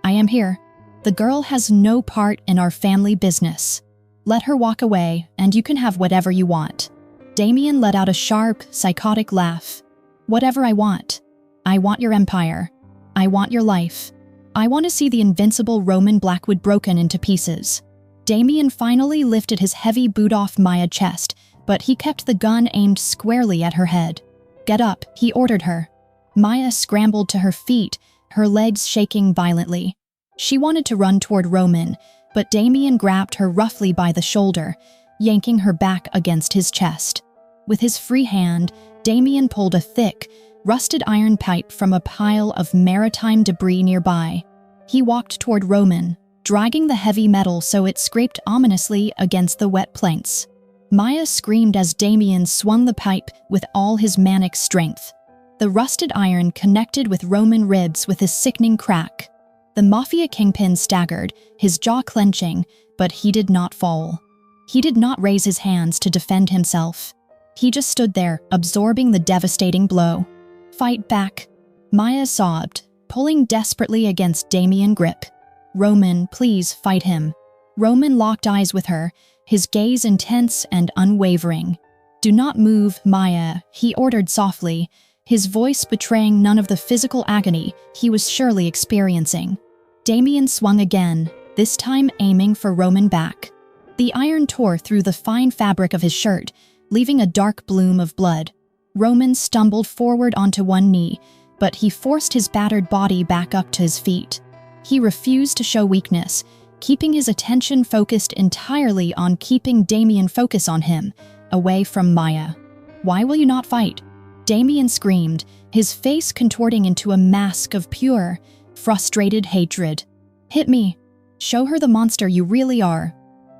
[SPEAKER 1] I am here. The girl has no part in our family business. Let her walk away, and you can have whatever you want." Damien let out a sharp, psychotic laugh. "Whatever I want. I want your empire. I want your life. I want to see the invincible Roman Blackwood broken into pieces." Damien finally lifted his heavy boot off Maya's chest, but he kept the gun aimed squarely at her head. "Get up," he ordered her. Maya scrambled to her feet, her legs shaking violently. She wanted to run toward Roman, but Damien grabbed her roughly by the shoulder, yanking her back against his chest. With his free hand, Damien pulled a thick, rusted iron pipe from a pile of maritime debris nearby. He walked toward Roman, dragging the heavy metal so it scraped ominously against the wet planks. Maya screamed as Damien swung the pipe with all his manic strength. The rusted iron connected with Roman ribs with a sickening crack. The Mafia kingpin staggered, his jaw clenching, but he did not fall. He did not raise his hands to defend himself. He just stood there, absorbing the devastating blow. "Fight back," Maya sobbed, pulling desperately against Damien's grip. "Roman, please fight him." Roman locked eyes with her, his gaze intense and unwavering. "Do not move, Maya," he ordered softly, his voice betraying none of the physical agony he was surely experiencing. Damien swung again, this time aiming for Roman back. The iron tore through the fine fabric of his shirt, leaving a dark bloom of blood. Roman stumbled forward onto one knee, but he forced his battered body back up to his feet. He refused to show weakness, keeping his attention focused entirely on keeping Damien focus on him, away from Maya. "Why will you not fight?" Damien screamed, his face contorting into a mask of pure, frustrated hatred. "Hit me. Show her the monster you really are."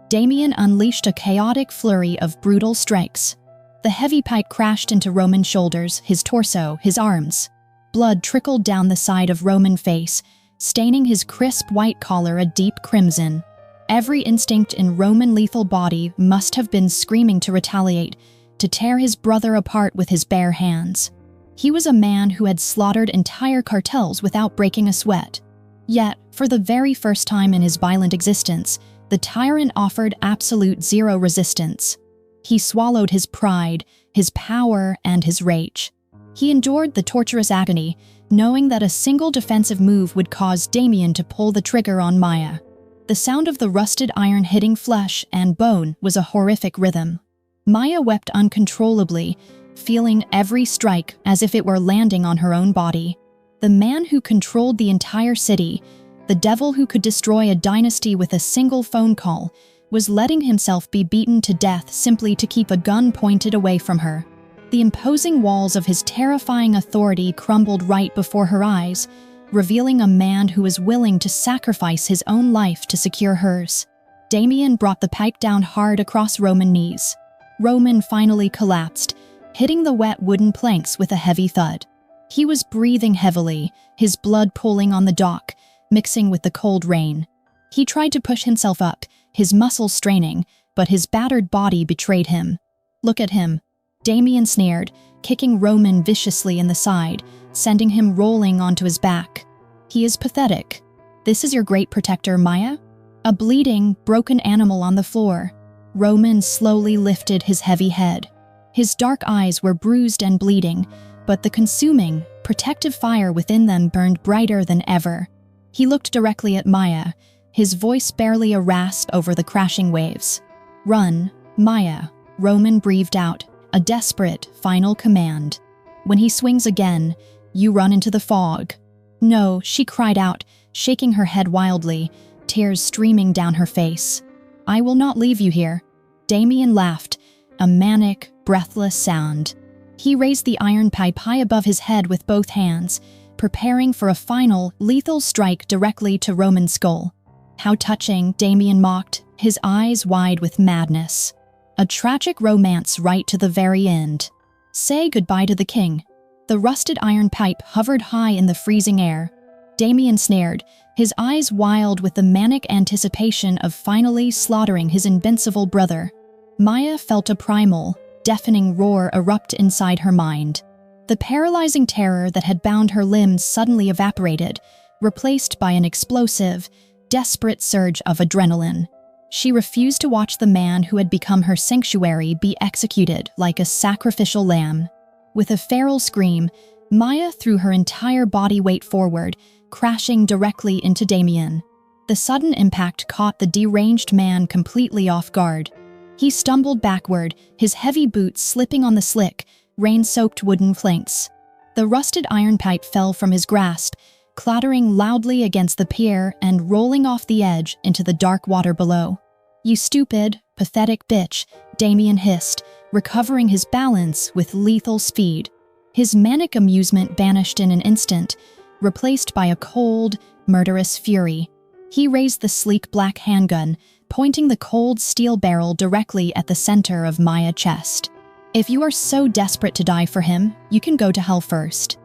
[SPEAKER 1] Damien unleashed a chaotic flurry of brutal strikes. The heavy pipe crashed into Roman's shoulders, his torso, his arms. Blood trickled down the side of Roman's face, staining his crisp white collar a deep crimson. Every instinct in Roman's lethal body must have been screaming to retaliate, to tear his brother apart with his bare hands. He was a man who had slaughtered entire cartels without breaking a sweat. Yet, for the very first time in his violent existence, the tyrant offered absolute zero resistance. He swallowed his pride, his power, and his rage. He endured the torturous agony, knowing that a single defensive move would cause Damien to pull the trigger on Maya. The sound of the rusted iron hitting flesh and bone was a horrific rhythm. Maya wept uncontrollably, feeling every strike as if it were landing on her own body. The man who controlled the entire city, the devil who could destroy a dynasty with a single phone call, was letting himself be beaten to death simply to keep a gun pointed away from her. The imposing walls of his terrifying authority crumbled right before her eyes, revealing a man who was willing to sacrifice his own life to secure hers. Damien brought the pipe down hard across Roman's knees. Roman finally collapsed, hitting the wet wooden planks with a heavy thud. He was breathing heavily, his blood pooling on the dock, mixing with the cold rain. He tried to push himself up, his muscles straining, but his battered body betrayed him. "Look at him," Damien sneered, kicking Roman viciously in the side, sending him rolling onto his back. "He is pathetic. This is your great protector, Maya?" A bleeding, broken animal on the floor. Roman slowly lifted his heavy head. His dark eyes were bruised and bleeding, but the consuming, protective fire within them burned brighter than ever. He looked directly at Maya, his voice barely a rasp over the crashing waves. "Run, Maya," Roman breathed out, a desperate, final command. "When he swings again, you run into the fog." "No," she cried out, shaking her head wildly, tears streaming down her face. "I will not leave you here." Damien laughed, a manic, breathless sound. He raised the iron pipe high above his head with both hands, preparing for a final, lethal strike directly to Roman's skull. "How touching," Damien mocked, his eyes wide with madness. "A tragic romance right to the very end. Say goodbye to the king." The rusted iron pipe hovered high in the freezing air. Damien snared, his eyes wild with the manic anticipation of finally slaughtering his invincible brother. Maya felt a primal, deafening roar erupt inside her mind. The paralyzing terror that had bound her limbs suddenly evaporated, replaced by an explosive, desperate surge of adrenaline. She refused to watch the man who had become her sanctuary be executed like a sacrificial lamb. With a feral scream, Maya threw her entire body weight forward, crashing directly into Damien. The sudden impact caught the deranged man completely off guard. He stumbled backward, his heavy boots slipping on the slick, rain-soaked wooden planks. The rusted iron pipe fell from his grasp, clattering loudly against the pier and rolling off the edge into the dark water below. "You stupid, pathetic bitch," Damien hissed, recovering his balance with lethal speed. His manic amusement vanished in an instant, replaced by a cold, murderous fury. He raised the sleek black handgun, pointing the cold steel barrel directly at the center of Maya's chest. "If you are so desperate to die for him, you can go to hell first."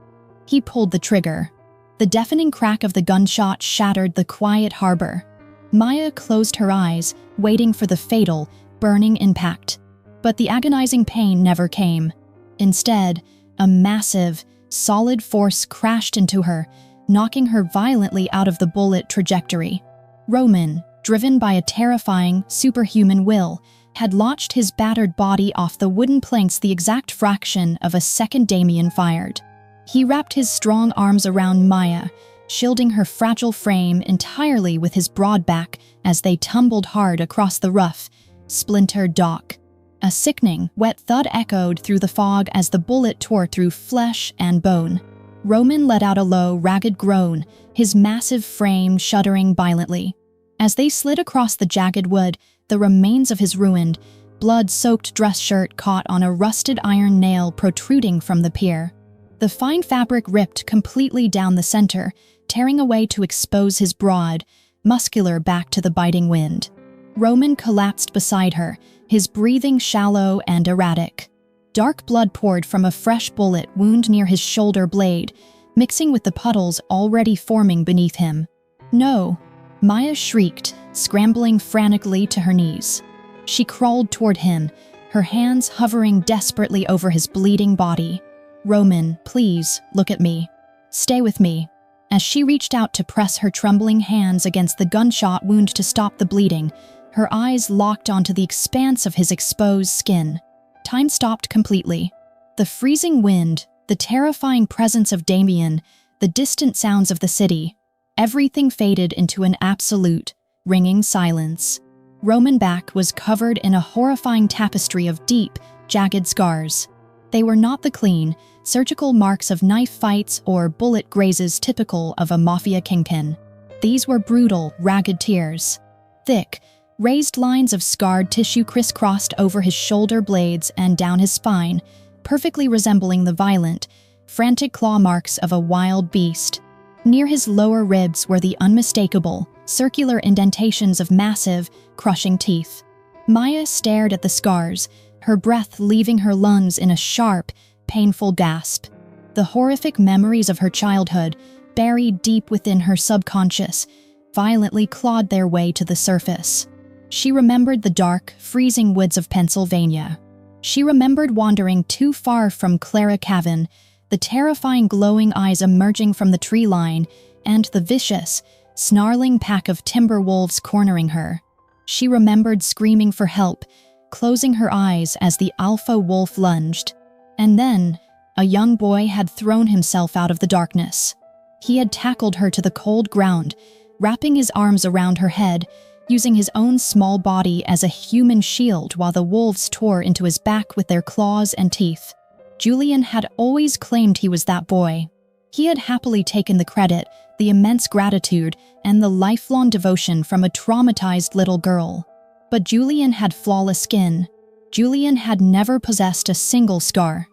[SPEAKER 1] He pulled the trigger. The deafening crack of the gunshot shattered the quiet harbor. Maya closed her eyes, waiting for the fatal, burning impact. But the agonizing pain never came. Instead, a massive, solid force crashed into her, knocking her violently out of the bullet trajectory. Roman, driven by a terrifying, superhuman will, had launched his battered body off the wooden planks the exact fraction of a second Damien fired. He wrapped his strong arms around Maya, shielding her fragile frame entirely with his broad back as they tumbled hard across the rough, splintered dock. A sickening, wet thud echoed through the fog as the bullet tore through flesh and bone. Roman let out a low, ragged groan, his massive frame shuddering violently. As they slid across the jagged wood, the remains of his ruined, blood-soaked dress shirt caught on a rusted iron nail protruding from the pier. The fine fabric ripped completely down the center, tearing away to expose his broad, muscular back to the biting wind. Roman collapsed beside her, his breathing shallow and erratic. Dark blood poured from a fresh bullet wound near his shoulder blade, mixing with the puddles already forming beneath him. "No!" Maya shrieked, scrambling frantically to her knees. She crawled toward him, her hands hovering desperately over his bleeding body. "Roman, please, look at me. Stay with me." As she reached out to press her trembling hands against the gunshot wound to stop the bleeding, her eyes locked onto the expanse of his exposed skin. Time stopped completely. The freezing wind, the terrifying presence of Damien, the distant sounds of the city, everything faded into an absolute, ringing silence. Roman's back was covered in a horrifying tapestry of deep, jagged scars. They were not the clean, surgical marks of knife fights or bullet grazes typical of a mafia kingpin. These were brutal, ragged tears. Thick, raised lines of scarred tissue crisscrossed over his shoulder blades and down his spine, perfectly resembling the violent, frantic claw marks of a wild beast. Near his lower ribs were the unmistakable, circular indentations of massive, crushing teeth. Maya stared at the scars, her breath leaving her lungs in a sharp, painful gasp. The horrific memories of her childhood, buried deep within her subconscious, violently clawed their way to the surface. She remembered the dark, freezing woods of Pennsylvania. She remembered wandering too far from Clara Cavan, the terrifying glowing eyes emerging from the tree line, and the vicious, snarling pack of timber wolves cornering her. She remembered screaming for help, closing her eyes as the alpha wolf lunged. And then, a young boy had thrown himself out of the darkness. He had tackled her to the cold ground, wrapping his arms around her head, using his own small body as a human shield while the wolves tore into his back with their claws and teeth. Julian had always claimed he was that boy. He had happily taken the credit, the immense gratitude, and the lifelong devotion from a traumatized little girl. But Julian had flawless skin. Julian had never possessed a single scar.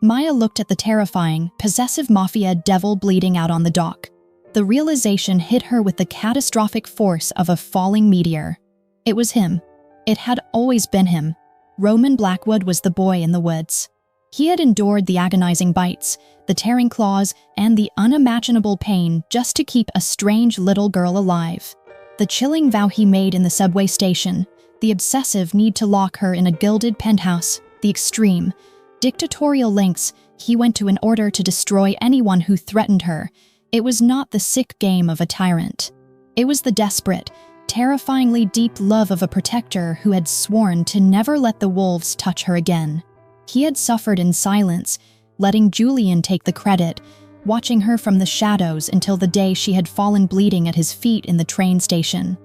[SPEAKER 1] Maya looked at the terrifying, possessive mafia devil bleeding out on the dock. The realization hit her with the catastrophic force of a falling meteor. It was him. It had always been him. Roman Blackwood was the boy in the woods. He had endured the agonizing bites, the tearing claws, and the unimaginable pain just to keep a strange little girl alive. The chilling vow he made in the subway station, the obsessive need to lock her in a gilded penthouse, the extreme, dictatorial lengths he went to in order to destroy anyone who threatened her. It was not the sick game of a tyrant. It was the desperate, terrifyingly deep love of a protector who had sworn to never let the wolves touch her again. He had suffered in silence, letting Julian take the credit, watching her from the shadows until the day she had fallen bleeding at his feet in the train station.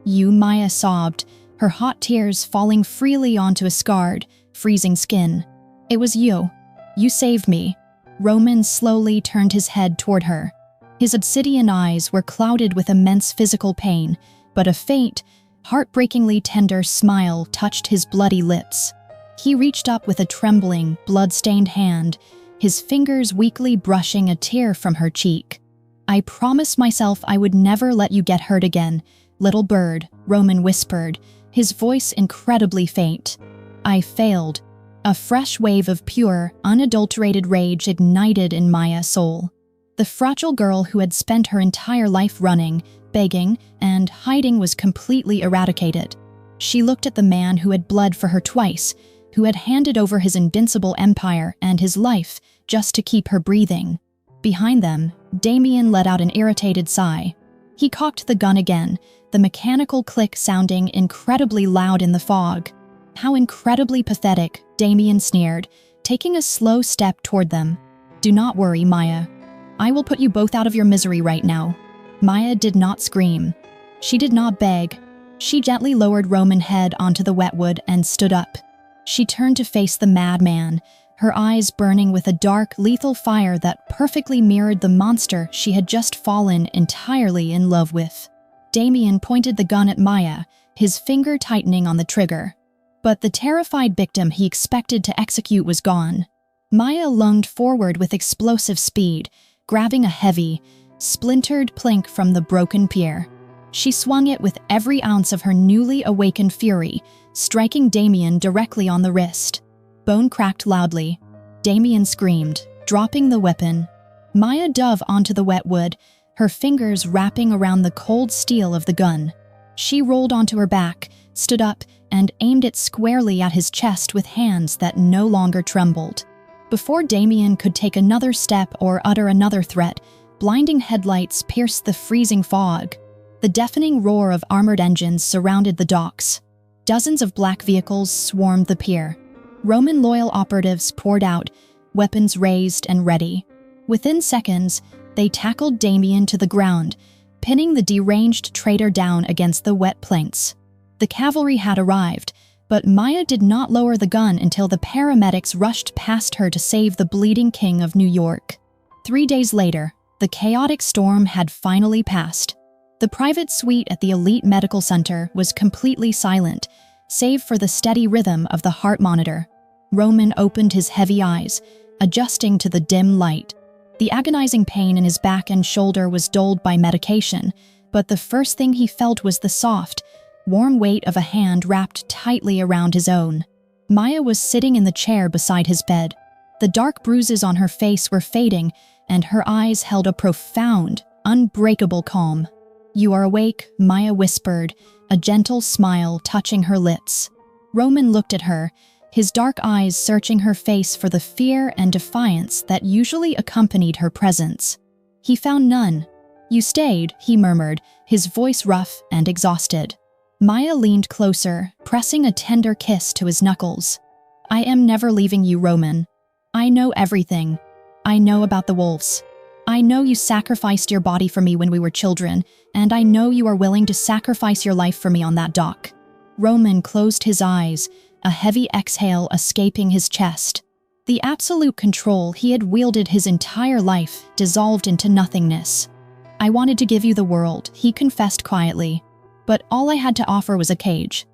[SPEAKER 1] "You," Maya sobbed, her hot tears falling freely onto his scarred, freezing skin. "It was you. You saved me." Roman slowly turned his head toward her. His obsidian eyes were clouded with immense physical pain, but a faint, heartbreakingly tender smile touched his bloody lips. He reached up with a trembling, blood-stained hand, his fingers weakly brushing a tear from her cheek. "I promised myself I would never let you get hurt again, little bird," Roman whispered, his voice incredibly faint. "I failed." A fresh wave of pure, unadulterated rage ignited in Maya's soul. The fragile girl who had spent her entire life running, begging, and hiding was completely eradicated. She looked at the man who had bled for her twice, who had handed over his invincible empire and his life just to keep her breathing. Behind them, Damien let out an irritated sigh. He cocked the gun again, the mechanical click sounding incredibly loud in the fog. "How incredibly pathetic," Damien sneered, taking a slow step toward them. "Do not worry, Maya. I will put you both out of your misery right now." Maya did not scream. She did not beg. She gently lowered Roman's head onto the wetwood and stood up. She turned to face the madman, her eyes burning with a dark, lethal fire that perfectly mirrored the monster she had just fallen entirely in love with. Damien pointed the gun at Maya, his finger tightening on the trigger. But the terrified victim he expected to execute was gone. Maya lunged forward with explosive speed, grabbing a heavy, splintered plank from the broken pier. She swung it with every ounce of her newly awakened fury, striking Damien directly on the wrist. Bone cracked loudly. Damien screamed, dropping the weapon. Maya dove onto the wet wood, her fingers wrapping around the cold steel of the gun. She rolled onto her back, stood up, and aimed it squarely at his chest with hands that no longer trembled. Before Damien could take another step or utter another threat, blinding headlights pierced the freezing fog. The deafening roar of armored engines surrounded the docks. Dozens of black vehicles swarmed the pier. Roman loyal operatives poured out, weapons raised and ready. Within seconds, they tackled Damien to the ground, pinning the deranged traitor down against the wet planks. The cavalry had arrived, but Maya did not lower the gun until the paramedics rushed past her to save the bleeding king of New York. 3 days later, the chaotic storm had finally passed. The private suite at the elite medical center was completely silent, save for the steady rhythm of the heart monitor. Roman opened his heavy eyes, adjusting to the dim light. The agonizing pain in his back and shoulder was dulled by medication, but the first thing he felt was the soft, warm weight of a hand wrapped tightly around his own. Maya was sitting in the chair beside his bed. The dark bruises on her face were fading, and her eyes held a profound, unbreakable calm. "You are awake," Maya whispered, a gentle smile touching her lips. Roman looked at her, his dark eyes searching her face for the fear and defiance that usually accompanied her presence. He found none. "You stayed," he murmured, his voice rough and exhausted. Maya leaned closer, pressing a tender kiss to his knuckles. "I am never leaving you, Roman. I know everything. I know about the wolves. I know you sacrificed your body for me when we were children, and I know you are willing to sacrifice your life for me on that dock." Roman closed his eyes, a heavy exhale escaping his chest. The absolute control he had wielded his entire life dissolved into nothingness. "I wanted to give you the world," he confessed quietly, "but all I had to offer was a cage."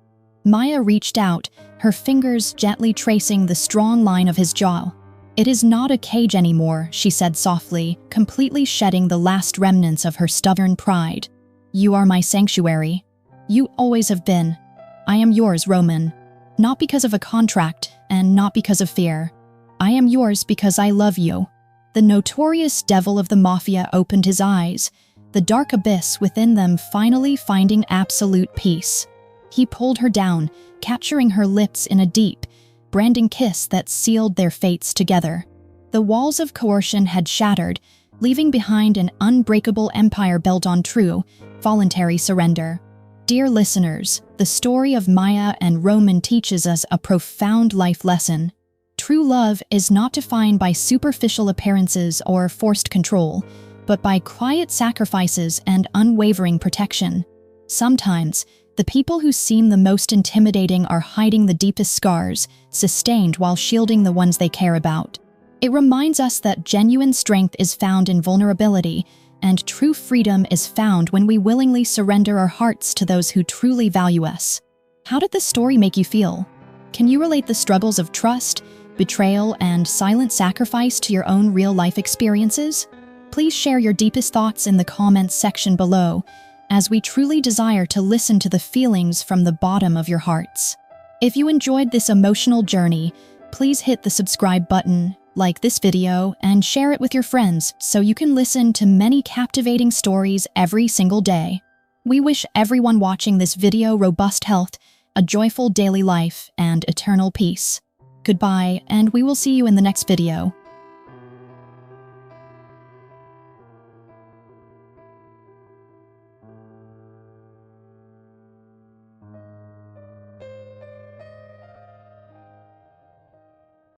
[SPEAKER 1] Maya reached out, her fingers gently tracing the strong line of his jaw. "It is not a cage anymore," she said softly, completely shedding the last remnants of her stubborn pride. "You are my sanctuary. You always have been. I am yours, Roman. Not because of a contract, and not because of fear. I am yours because I love you." The notorious devil of the Mafia opened his eyes, the dark abyss within them finally finding absolute peace. He pulled her down, capturing her lips in a deep, branding kiss that sealed their fates together. The walls of coercion had shattered, leaving behind an unbreakable empire built on true, voluntary surrender. Dear listeners, the story of Maya and Roman teaches us a profound life lesson. true love is not defined by superficial appearances or forced control, but by quiet sacrifices and unwavering protection. Sometimes, the people who seem the most intimidating are hiding the deepest scars, sustained while shielding the ones they care about. It reminds us that genuine strength is found in vulnerability, and true freedom is found when we willingly surrender our hearts to those who truly value us. How did this story make you feel? Can you relate the struggles of trust, betrayal, and silent sacrifice to your own real-life experiences? Please share your deepest thoughts in the comments section below, as we truly desire to listen to the feelings from the bottom of your hearts. If you enjoyed this emotional journey, please hit the subscribe button, like this video, and share it with your friends so you can listen to many captivating stories every single day. We wish everyone watching this video robust health, a joyful daily life, and eternal peace. Goodbye, and we will see you in the next video.